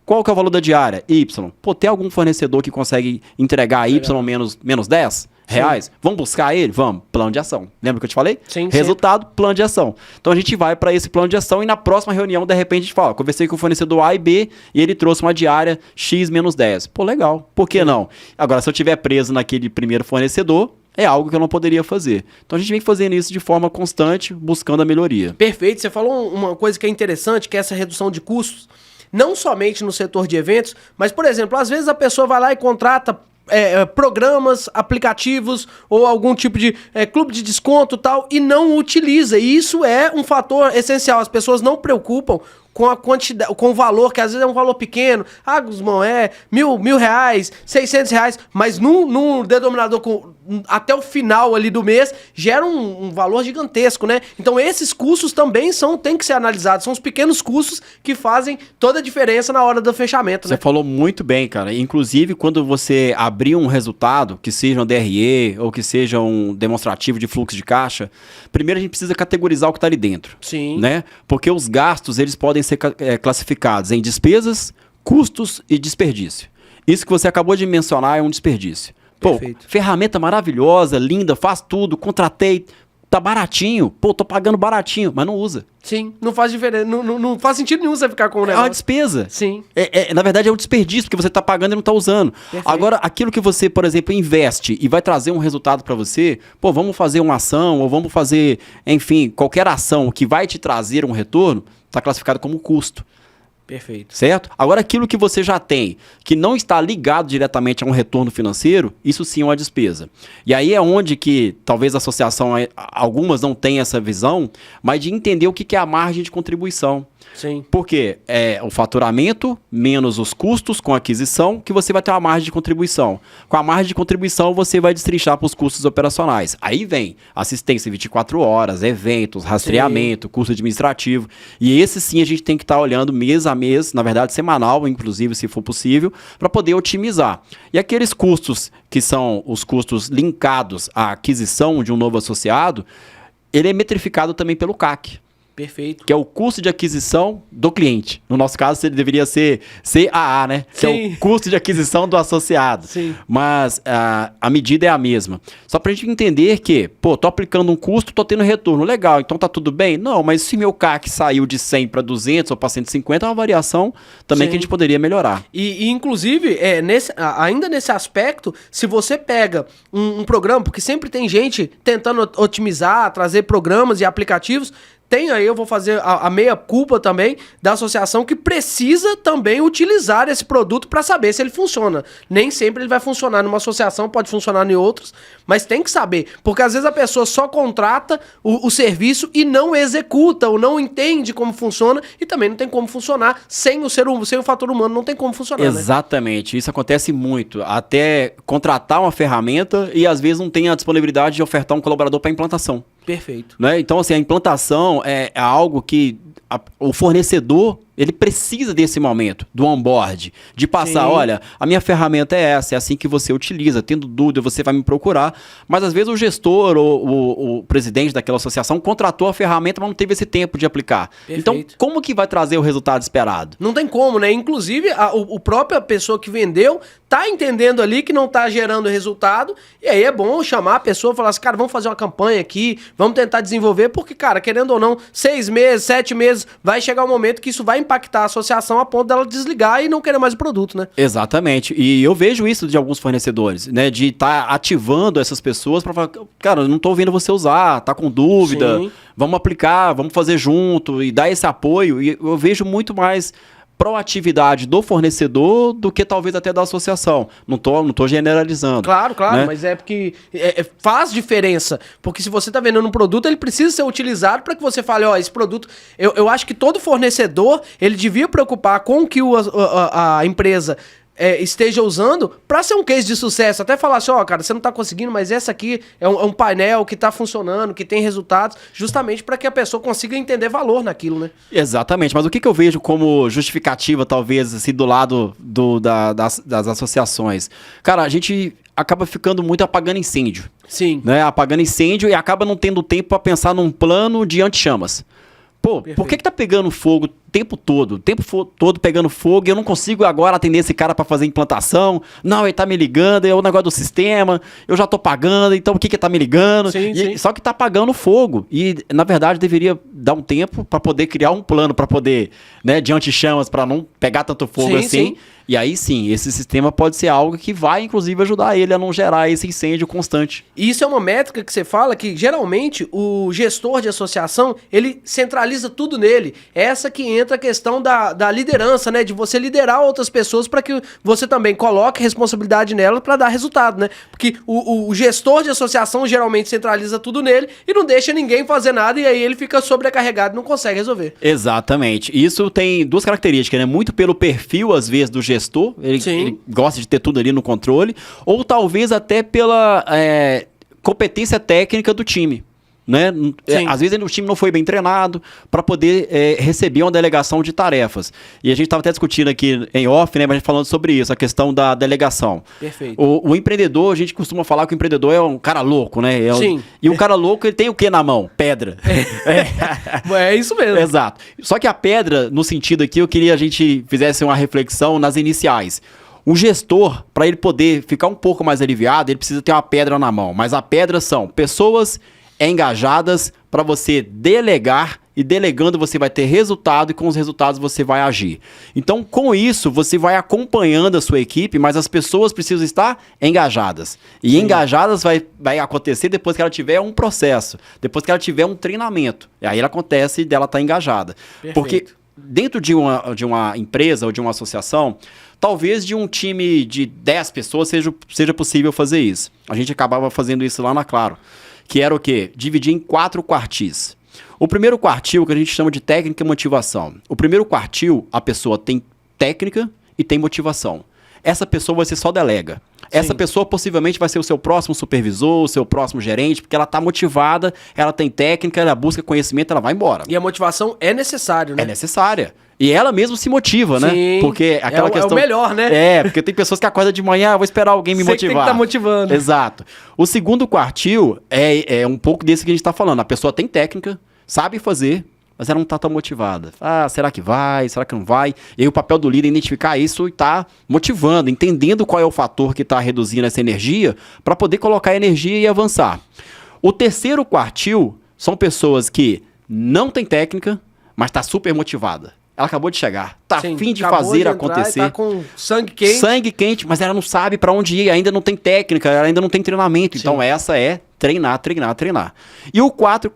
Qual que é o valor da diária? Y. Pô, tem algum fornecedor que consegue entregar Y menos 10 reais? Sim. Vamos buscar ele? Vamos. Plano de ação. Lembra que eu te falei? Sim. Resultado, plano de ação. Então a gente vai para esse plano de ação e na próxima reunião, de repente, a gente fala, conversei com o fornecedor A e B e ele trouxe uma diária X menos 10. Pô, legal. Por que não? Agora, se eu estiver preso naquele primeiro fornecedor, é algo que eu não poderia fazer. Então a gente vem fazendo isso de forma constante, buscando a melhoria. Perfeito. Você falou uma coisa que é interessante, que é essa redução de custos, não somente no setor de eventos, mas, por exemplo, às vezes a pessoa vai lá e contrata programas, aplicativos ou algum tipo de clube de desconto e tal, e não utiliza. E isso é um fator essencial. As pessoas não preocupam com a quantidade, com o valor, que às vezes é um valor pequeno. Ah, Guzmão, R$1.000, R$600, mas num denominador até o final ali do mês, gera um valor gigantesco, né? Então esses custos também tem que ser analisados. São os pequenos custos que fazem toda a diferença na hora do fechamento, né? Você falou muito bem, cara. Inclusive, quando você abrir um resultado, que seja um DRE ou que seja um demonstrativo de fluxo de caixa, primeiro a gente precisa categorizar o que está ali dentro. Sim. Né? Porque os gastos, eles podem ser classificados em despesas, custos e desperdício. Isso que você acabou de mencionar é um desperdício. Pô, Perfeito. ferramenta maravilhosa, linda, faz tudo, contratei, tá baratinho, pô, tô pagando baratinho, mas não usa. Sim, não faz diferença, não faz sentido nenhum você ficar com o negócio. É uma despesa. Sim. Na verdade é um desperdício, porque você tá pagando e não tá usando. Perfeito. Agora, aquilo que você, por exemplo, investe e vai trazer um resultado para você, pô, vamos fazer uma ação ou vamos fazer, enfim, qualquer ação que vai te trazer um retorno, tá classificado como custo. Perfeito. Certo? Agora, aquilo que você já tem, que não está ligado diretamente a um retorno financeiro, isso sim é uma despesa. E aí é onde que talvez a associação, algumas não tenham essa visão, mas de entender o que é a margem de contribuição. Sim. Porque é o faturamento menos os custos com a aquisição que você vai ter uma margem de contribuição. Com a margem de contribuição, você vai destrinchar para os custos operacionais. Aí vem assistência 24 horas, eventos, rastreamento, custo administrativo. E esse sim a gente tem que estar olhando mês a mês, na verdade semanal, inclusive, se for possível, para poder otimizar. E aqueles custos que são os custos linkados à aquisição de um novo associado, ele é metrificado também pelo CAC. Perfeito. Que é o custo de aquisição do cliente. No nosso caso, ele deveria ser CAA, né? Sim. Que é o custo de aquisição do associado. Sim. Mas a medida é a mesma. Só pra gente entender que, pô, tô aplicando um custo, tô tendo retorno. Legal, então tá tudo bem? Não, mas se meu CAC saiu de 100 para 200 ou para 150, é uma variação também Sim. que a gente poderia melhorar. E inclusive, ainda nesse aspecto, se você pega um programa, porque sempre tem gente tentando otimizar, trazer programas e aplicativos, tem aí, eu vou fazer a meia-culpa também da associação que precisa também utilizar esse produto para saber se ele funciona. Nem sempre ele vai funcionar numa associação, pode funcionar em outras, mas tem que saber. Porque às vezes a pessoa só contrata o serviço e não executa, ou não entende como funciona, e também não tem como funcionar sem o fator humano, não tem como funcionar, Exatamente, né? Isso acontece muito. Até contratar uma ferramenta e às vezes não tem a disponibilidade de ofertar um colaborador para implantação. Perfeito. Né? Então, assim, a implantação é algo que o fornecedor, ele precisa desse momento, do onboard, de passar, Sim. olha, a minha ferramenta é essa, é assim que você utiliza, tendo dúvida, você vai me procurar. Mas, às vezes, o gestor ou o presidente daquela associação contratou a ferramenta, mas não teve esse tempo de aplicar. Perfeito. Então, como que vai trazer o resultado esperado? Não tem como, né? Inclusive, o própria pessoa que vendeu tá entendendo ali que não tá gerando resultado, e aí é bom chamar a pessoa e falar assim, cara, vamos fazer uma campanha aqui, vamos tentar desenvolver, porque, cara, querendo ou não, 6 meses, 7 meses, vai chegar um momento que isso vai impactar a associação a ponto dela desligar e não querer mais o produto, né? Exatamente. E eu vejo isso de alguns fornecedores, né? De estar ativando essas pessoas para falar, cara, eu não tô vendo você usar, tá com dúvida, Sim. vamos aplicar, vamos fazer junto e dar esse apoio. E eu vejo muito mais proatividade do fornecedor do que talvez até da associação. Não tô generalizando. Claro, né? mas é porque faz diferença. Porque se você tá vendendo um produto, ele precisa ser utilizado para que você fale, ó, esse produto... Eu acho que todo fornecedor, ele devia preocupar com o que a empresa esteja usando para ser um case de sucesso. Até falar assim, ó, cara, você não tá conseguindo, mas essa aqui é um painel que tá funcionando, que tem resultados, justamente para que a pessoa consiga entender valor naquilo, né? Exatamente, mas o que eu vejo como justificativa, talvez, assim, do lado das associações? Cara, a gente acaba ficando muito apagando incêndio. Sim. Né? Apagando incêndio e acaba não tendo tempo para pensar num plano de anti-chamas. Pô, Perfeito. por que tá pegando fogo o tempo todo pegando fogo e eu não consigo agora atender esse cara para fazer implantação? Não, ele tá me ligando, é o negócio do sistema, eu já tô pagando, então por que tá me ligando? Sim, sim. Só que tá apagando fogo e, na verdade, deveria dar um tempo para poder criar um plano para poder, né, de anti-chamas, para não pegar tanto fogo Sim, assim. sim. E aí sim, esse sistema pode ser algo que vai, inclusive, ajudar ele a não gerar esse incêndio constante. E isso é uma métrica que você fala que, geralmente, o gestor de associação, ele centraliza tudo nele. Essa que entra a questão da liderança, né? De você liderar outras pessoas para que você também coloque responsabilidade nela para dar resultado, né? Porque o gestor de associação, geralmente, centraliza tudo nele e não deixa ninguém fazer nada e aí ele fica sobrecarregado e não consegue resolver. Exatamente. Isso tem duas características, né? Muito pelo perfil, às vezes, do gestor, ele gosta de ter tudo ali no controle, ou talvez até pela competência técnica do time. Né? Às vezes o time não foi bem treinado para poder receber uma delegação de tarefas. E a gente estava até discutindo aqui em off, né, mas falando sobre isso, a questão da delegação. Perfeito. O empreendedor, a gente costuma falar que o empreendedor é um cara louco, né? Sim. E o cara louco, ele tem o que na mão? Pedra. É isso mesmo. Exato. Só que a pedra, no sentido aqui, eu queria que a gente fizesse uma reflexão nas iniciais. O gestor, para ele poder ficar um pouco mais aliviado, ele precisa ter uma pedra na mão. Mas a pedra são pessoas engajadas para você delegar, e delegando você vai ter resultado e com os resultados você vai agir. Então, com isso, você vai acompanhando a sua equipe, mas as pessoas precisam estar engajadas. E Sim. engajadas vai acontecer depois que ela tiver um processo, depois que ela tiver um treinamento. E aí ela acontece dela estar engajada. Perfeito. Porque dentro de uma empresa ou de uma associação, talvez de um time de 10 pessoas seja possível fazer isso. A gente acabava fazendo isso lá na Claro, que era o quê? Dividir em 4 quartis. O primeiro quartil, que a gente chama de técnica e motivação. O primeiro quartil, a pessoa tem técnica e tem motivação. Essa pessoa vai ser só delega. Essa pessoa possivelmente vai ser o seu próximo supervisor, o seu próximo gerente, porque ela está motivada, ela tem técnica, ela busca conhecimento, ela vai embora. E a motivação é necessária, né? É necessária. E ela mesmo se motiva, né? Sim. Porque aquela questão... É o melhor, né? Porque tem pessoas que acordam de manhã, vou esperar alguém me motivar. Tem que estar motivando. Exato. O segundo quartil é um pouco desse que a gente está falando. A pessoa tem técnica, sabe fazer, mas ela não está tão motivada. Será que vai? Será que não vai? E aí o papel do líder é identificar isso e tá motivando, entendendo qual é o fator que está reduzindo essa energia para poder colocar energia e avançar. O terceiro quartil são pessoas que não têm técnica, mas está super motivada. Ela acabou de chegar, tá afim de fazer acontecer. Tá com sangue quente. Sangue quente, mas ela não sabe para onde ir, ainda não tem técnica, ela ainda não tem treinamento. Sim. Então essa é treinar, treinar, treinar. E o quarto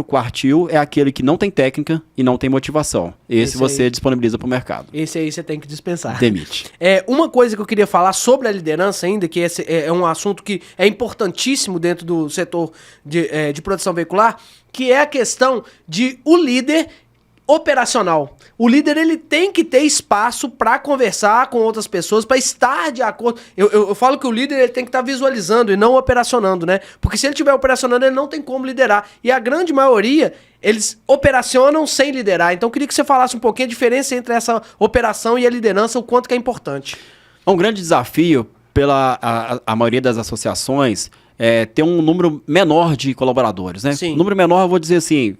quartil é aquele que não tem técnica e não tem motivação. Esse você aí disponibiliza para o mercado. Esse aí você tem que dispensar. Demite. Uma coisa que eu queria falar sobre a liderança ainda, que esse é um assunto que é importantíssimo dentro do setor de produção veicular, que é a questão de o líder operacional. O líder, ele tem que ter espaço para conversar com outras pessoas, para estar de acordo. Eu falo que o líder, ele tem que estar visualizando e não operacionando, né? Porque se ele estiver operacionando, ele não tem como liderar. E a grande maioria, eles operacionam sem liderar. Então eu queria que você falasse um pouquinho a diferença entre essa operação e a liderança, o quanto que é importante. Um grande desafio a maioria das associações ter um número menor de colaboradores, né? Sim. Número menor, eu vou dizer assim,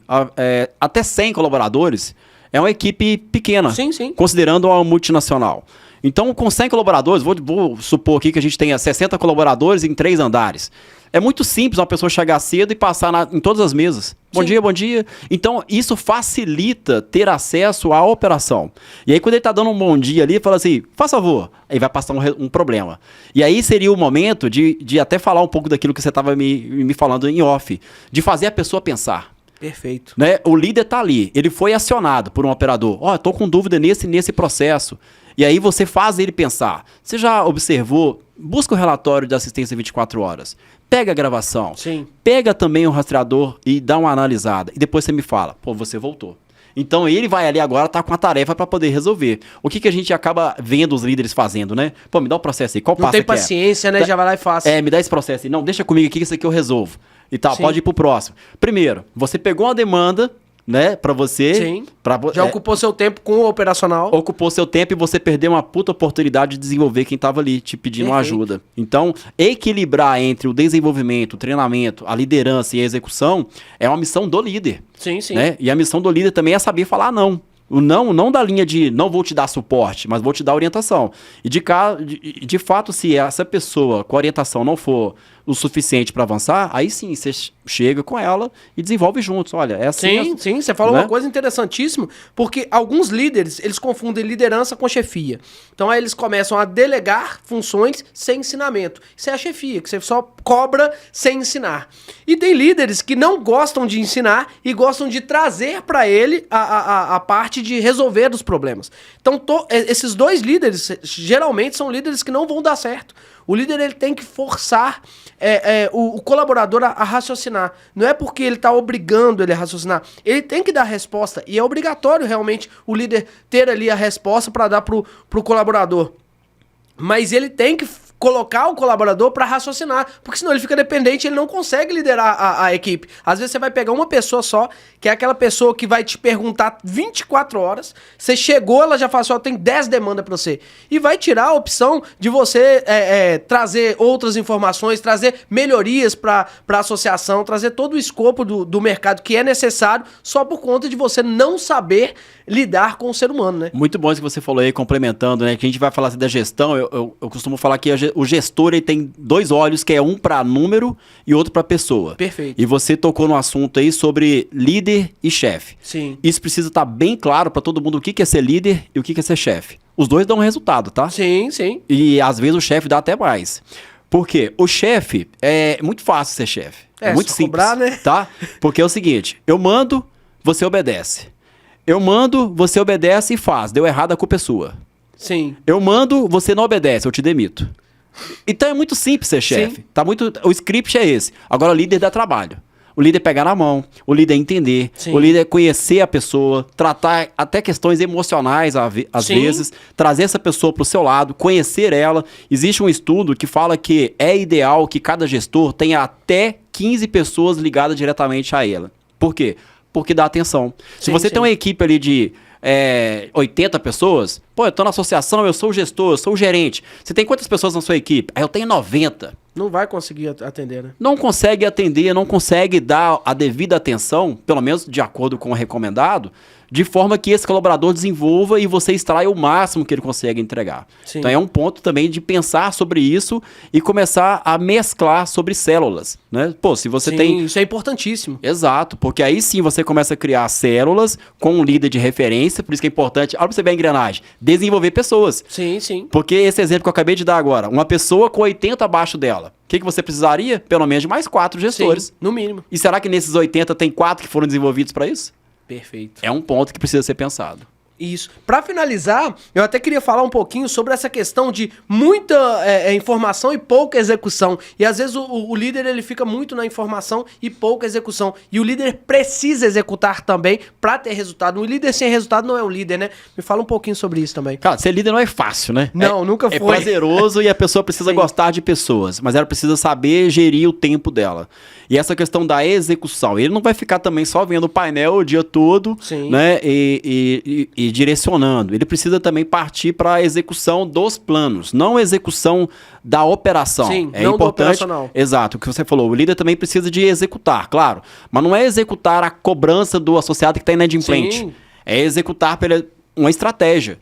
até 100 colaboradores é uma equipe pequena, sim, sim, considerando uma multinacional. Então, com 100 colaboradores, vou supor aqui que a gente tenha 60 colaboradores em 3 andares. É muito simples uma pessoa chegar cedo e passar em todas as mesas. Bom dia, bom dia. Então, isso facilita ter acesso à operação. E aí, quando ele está dando um bom dia ali, fala assim, faz favor. Aí vai passar um problema. E aí seria o momento de até falar um pouco daquilo que você estava me falando em off. De fazer a pessoa pensar. Perfeito. Né? O líder está ali. Ele foi acionado por um operador. Estou com dúvida nesse processo. E aí você faz ele pensar. Você já observou? Busca o relatório de assistência 24 horas. Pega a gravação. Sim. Pega também o rastreador e dá uma analisada. E depois você me fala, você voltou. Então ele vai ali agora, tá com a tarefa para poder resolver. O que a gente acaba vendo os líderes fazendo, né? Me dá o processo aí, qual passo não tem paciência, né? Já vai lá e faz. Me dá esse processo aí. Não, deixa comigo aqui que isso aqui eu resolvo. E tal, Sim. Pode ir pro próximo. Primeiro, você pegou uma demanda, né, para você. Sim. Já ocupou seu tempo com o operacional. Ocupou seu tempo e você perdeu uma puta oportunidade de desenvolver quem tava ali te pedindo ajuda. Então, equilibrar entre o desenvolvimento, o treinamento, a liderança e a execução é uma missão do líder. Sim, sim. Né? E a missão do líder também é saber falar não. O não da linha de não vou te dar suporte, mas vou te dar orientação. E de fato, se essa pessoa com a orientação não for o suficiente para avançar, aí sim, você chega com ela e desenvolve juntos. Olha, é assim. Sim, você falou, né? Uma coisa interessantíssima, porque alguns líderes, eles confundem liderança com chefia. Então aí eles começam a delegar funções sem ensinamento. Isso é a chefia, que você só cobra sem ensinar. E tem líderes que não gostam de ensinar e gostam de trazer para ele a parte de resolver os problemas. Então esses dois líderes, geralmente, são líderes que não vão dar certo. O líder, ele tem que forçar o colaborador a raciocinar. Não é porque ele está obrigando ele a raciocinar. Ele tem que dar a resposta. E é obrigatório, realmente, o líder ter ali a resposta para dar pro colaborador. Mas ele tem que colocar o colaborador para raciocinar, porque senão ele fica dependente, ele não consegue liderar a equipe. Às vezes você vai pegar uma pessoa só, que é aquela pessoa que vai te perguntar 24 horas, você chegou, ela já fala assim, tem 10 demandas para você, e vai tirar a opção de você trazer outras informações, trazer melhorias para a associação, trazer todo o escopo do mercado que é necessário, só por conta de você não saber lidar com o ser humano, né? Muito bom isso que você falou aí, complementando, né? Que a gente vai falar assim, da gestão, eu costumo falar que o gestor, ele tem 2 olhos, que é um para número e outro para pessoa. Perfeito. E você tocou no assunto aí sobre líder e chefe. Sim. Isso precisa estar bem claro para todo mundo o que é ser líder e o que é ser chefe. Os dois dão resultado, tá? Sim, sim. E às vezes o chefe dá até mais. Porque o chefe, é muito fácil ser chefe. É muito simples, cobrar, né? Tá? Porque é o seguinte, eu mando, você obedece. Eu mando, você obedece e faz. Deu errado, a culpa é sua. Sim. Eu mando, você não obedece, eu te demito. Então é muito simples ser chefe. O script é esse. Agora o líder dá trabalho. O líder é pegar na mão, o líder é entender, o líder é conhecer a pessoa, tratar até questões emocionais às vezes, trazer essa pessoa para o seu lado, conhecer ela. Existe um estudo que fala que é ideal que cada gestor tenha até 15 pessoas ligadas diretamente a ela. Por quê? Porque dá atenção. Se você tem uma equipe ali de 80 pessoas, pô, eu tô na associação, eu sou o gestor, eu sou o gerente. Você tem quantas pessoas na sua equipe? Aí eu tenho 90. Não vai conseguir atender, né? Não consegue atender, não consegue dar a devida atenção, pelo menos de acordo com o recomendado, de forma que esse colaborador desenvolva e você extraia o máximo que ele consegue entregar. Sim. Então é um ponto também de pensar sobre isso e começar a mesclar sobre células, né? Pô, se você tem... Isso é importantíssimo. Exato, porque aí sim você começa a criar células com um líder de referência, por isso que é importante, olha pra você ver a engrenagem, desenvolver pessoas. Sim, sim. Porque esse exemplo que eu acabei de dar agora, uma pessoa com 80 abaixo dela, o que você precisaria? Pelo menos de mais 4 gestores. Sim, no mínimo. E será que nesses 80 tem 4 que foram desenvolvidos para isso? Perfeito. É um ponto que precisa ser pensado. Isso. Para finalizar, eu até queria falar um pouquinho sobre essa questão de muita informação e pouca execução. E às vezes o líder ele fica muito na informação e pouca execução. E o líder precisa executar também para ter resultado. Um líder sem resultado não é um líder, né? Me fala um pouquinho sobre isso também. Cara, ser líder não é fácil, né? Não, nunca foi. É prazeroso e a pessoa precisa gostar de pessoas, mas ela precisa saber gerir o tempo dela. E essa questão da execução, ele não vai ficar também só vendo o painel o dia todo, né? E direcionando. Ele precisa também partir para a execução dos planos, não a execução da operação. Sim, é não importante. Do operacional. Exato, o que você falou. O líder também precisa de executar, claro. Mas não é executar a cobrança do associado que está inadimplente. Sim. É executar uma estratégia.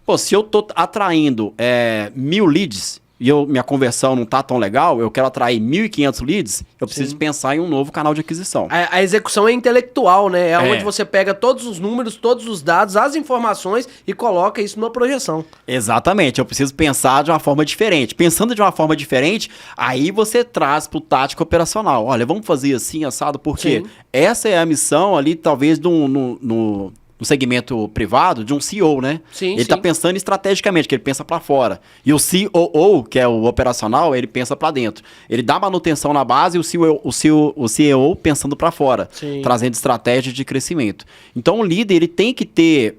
Pô, se eu tô atraindo 1.000 leads e minha conversão não tá tão legal, eu quero atrair 1.500 leads, eu preciso pensar em um novo canal de aquisição. A execução é intelectual, né? É onde você pega todos os números, todos os dados, as informações e coloca isso numa projeção. Exatamente, eu preciso pensar de uma forma diferente. Pensando de uma forma diferente, aí você traz pro tático operacional. Olha, vamos fazer assim, assado, porque essa é a missão ali, talvez, no segmento privado, de um CEO, né? Ele tá pensando estrategicamente, que ele pensa para fora. E o COO, que é o operacional, ele pensa para dentro. Ele dá manutenção na base e o CEO pensando para fora, trazendo estratégia de crescimento. Então o líder, ele tem que ter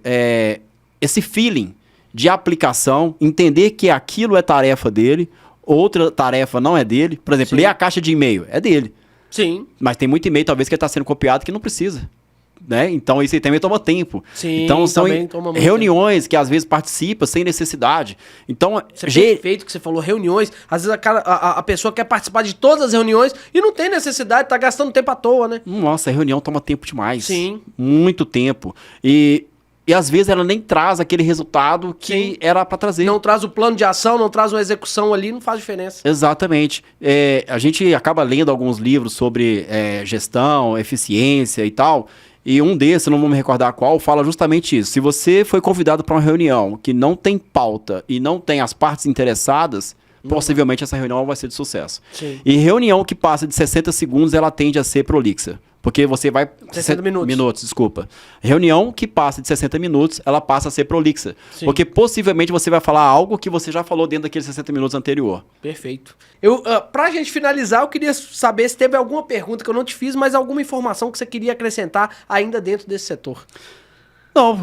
esse feeling de aplicação, entender que aquilo é tarefa dele, outra tarefa não é dele. Por exemplo, ler a caixa de e-mail, é dele. Sim. Mas tem muito e-mail, talvez, que está sendo copiado que não precisa. Né? Então isso aí também toma tempo. Sim, então são reuniões tempo. Que às vezes participa sem necessidade. Então, isso é perfeito que você falou, reuniões. Às vezes a pessoa quer participar de todas as reuniões e não tem necessidade, tá gastando tempo à toa, né? Nossa, a reunião toma tempo demais. Sim. Muito tempo. E às vezes ela nem traz aquele resultado que era para trazer. Não traz o plano de ação, não traz uma execução ali, não faz diferença. Exatamente. A gente acaba lendo alguns livros sobre gestão, eficiência e tal. E um desses, não vou me recordar qual, fala justamente isso. Se você foi convidado para uma reunião que não tem pauta e não tem as partes interessadas, possivelmente essa reunião vai ser de sucesso. Sim. E reunião que passa de 60 segundos, ela tende a ser prolixa. Porque você vai... 60 minutos. Minutos, desculpa. Reunião que passa de 60 minutos, ela passa a ser prolixa. Sim. Porque possivelmente você vai falar algo que você já falou dentro daqueles 60 minutos anterior. Perfeito. Pra gente finalizar, eu queria saber se teve alguma pergunta que eu não te fiz, mas alguma informação que você queria acrescentar ainda dentro desse setor. Não,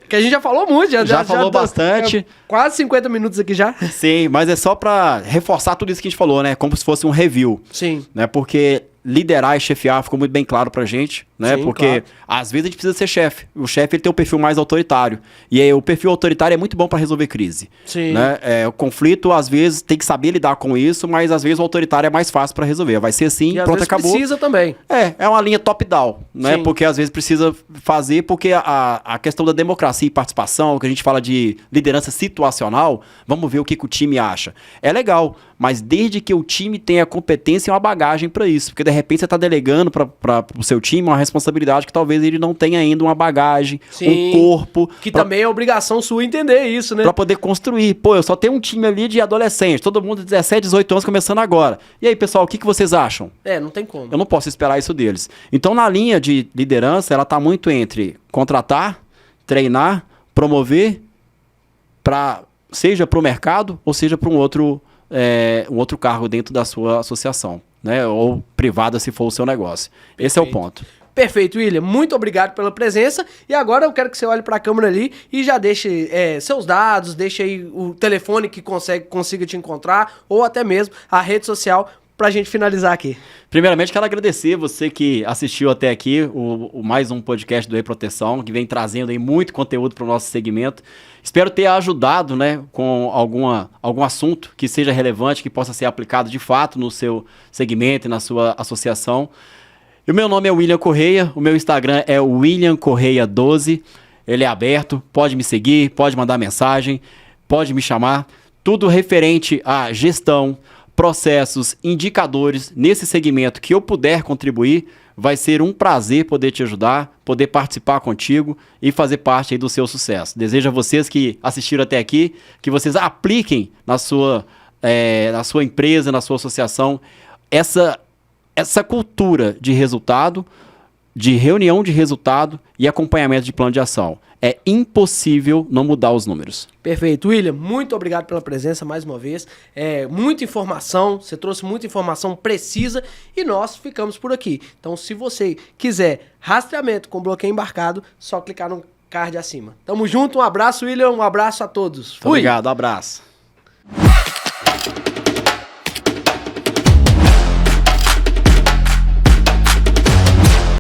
que a gente já falou muito, já falou bastante. Quase 50 minutos aqui já. Sim, mas é só pra reforçar tudo isso que a gente falou, né? Como se fosse um review. Sim. Né? Porque liderar e chefiar ficou muito bem claro pra gente, né? Sim, porque às vezes a gente precisa ser chefe. O chefe ele tem um perfil mais autoritário. E aí, o perfil autoritário é muito bom pra resolver crise. Sim. Né? O conflito, às vezes, tem que saber lidar com isso, mas às vezes o autoritário é mais fácil pra resolver. Vai ser assim, e pronto, acabou. Precisa também. É uma linha top-down, né? Sim. Porque às vezes precisa fazer, porque a questão da democracia e participação, que a gente fala de liderança situacional, vamos ver o que o time acha. É legal, mas desde que o time tenha competência e uma bagagem pra isso. Porque de repente você está delegando para o seu time uma responsabilidade que talvez ele não tenha ainda uma bagagem, Sim, um corpo. Que também é obrigação sua entender isso, né? Para poder construir. Pô, eu só tenho um time ali de adolescentes, todo mundo de 17, 18 anos começando agora. E aí, pessoal, o que vocês acham? Não tem como. Eu não posso esperar isso deles. Então, na linha de liderança, ela está muito entre contratar, treinar, promover, seja para o mercado ou seja para um outro cargo dentro da sua associação, né? Ou privada, se for o seu negócio. Perfeito. Esse é o ponto. Perfeito, William. Muito obrigado pela presença. E agora eu quero que você olhe para a câmera ali e já deixe seus dados, deixe aí o telefone que consiga te encontrar, ou até mesmo a rede social, pra gente finalizar aqui. Primeiramente, quero agradecer você que assistiu até aqui o mais um podcast do E-Proteção, que vem trazendo aí muito conteúdo para o nosso segmento. Espero ter ajudado, né, com algum assunto que seja relevante, que possa ser aplicado de fato no seu segmento e na sua associação. E o meu nome é William Correia, o meu Instagram é William Correia 12, ele é aberto, pode me seguir, pode mandar mensagem, pode me chamar, tudo referente à gestão, processos, indicadores nesse segmento que eu puder contribuir, vai ser um prazer poder te ajudar, poder participar contigo e fazer parte aí do seu sucesso. Desejo a vocês que assistiram até aqui, que vocês apliquem na sua empresa, na sua associação, essa cultura de resultado, de reunião de resultado e acompanhamento de plano de ação. É impossível não mudar os números. Perfeito. William, muito obrigado pela presença mais uma vez. Muita informação, você trouxe muita informação precisa e nós ficamos por aqui. Então, se você quiser rastreamento com bloqueio embarcado, só clicar no card acima. Tamo junto, um abraço, William, um abraço a todos. Fui. Obrigado, um abraço.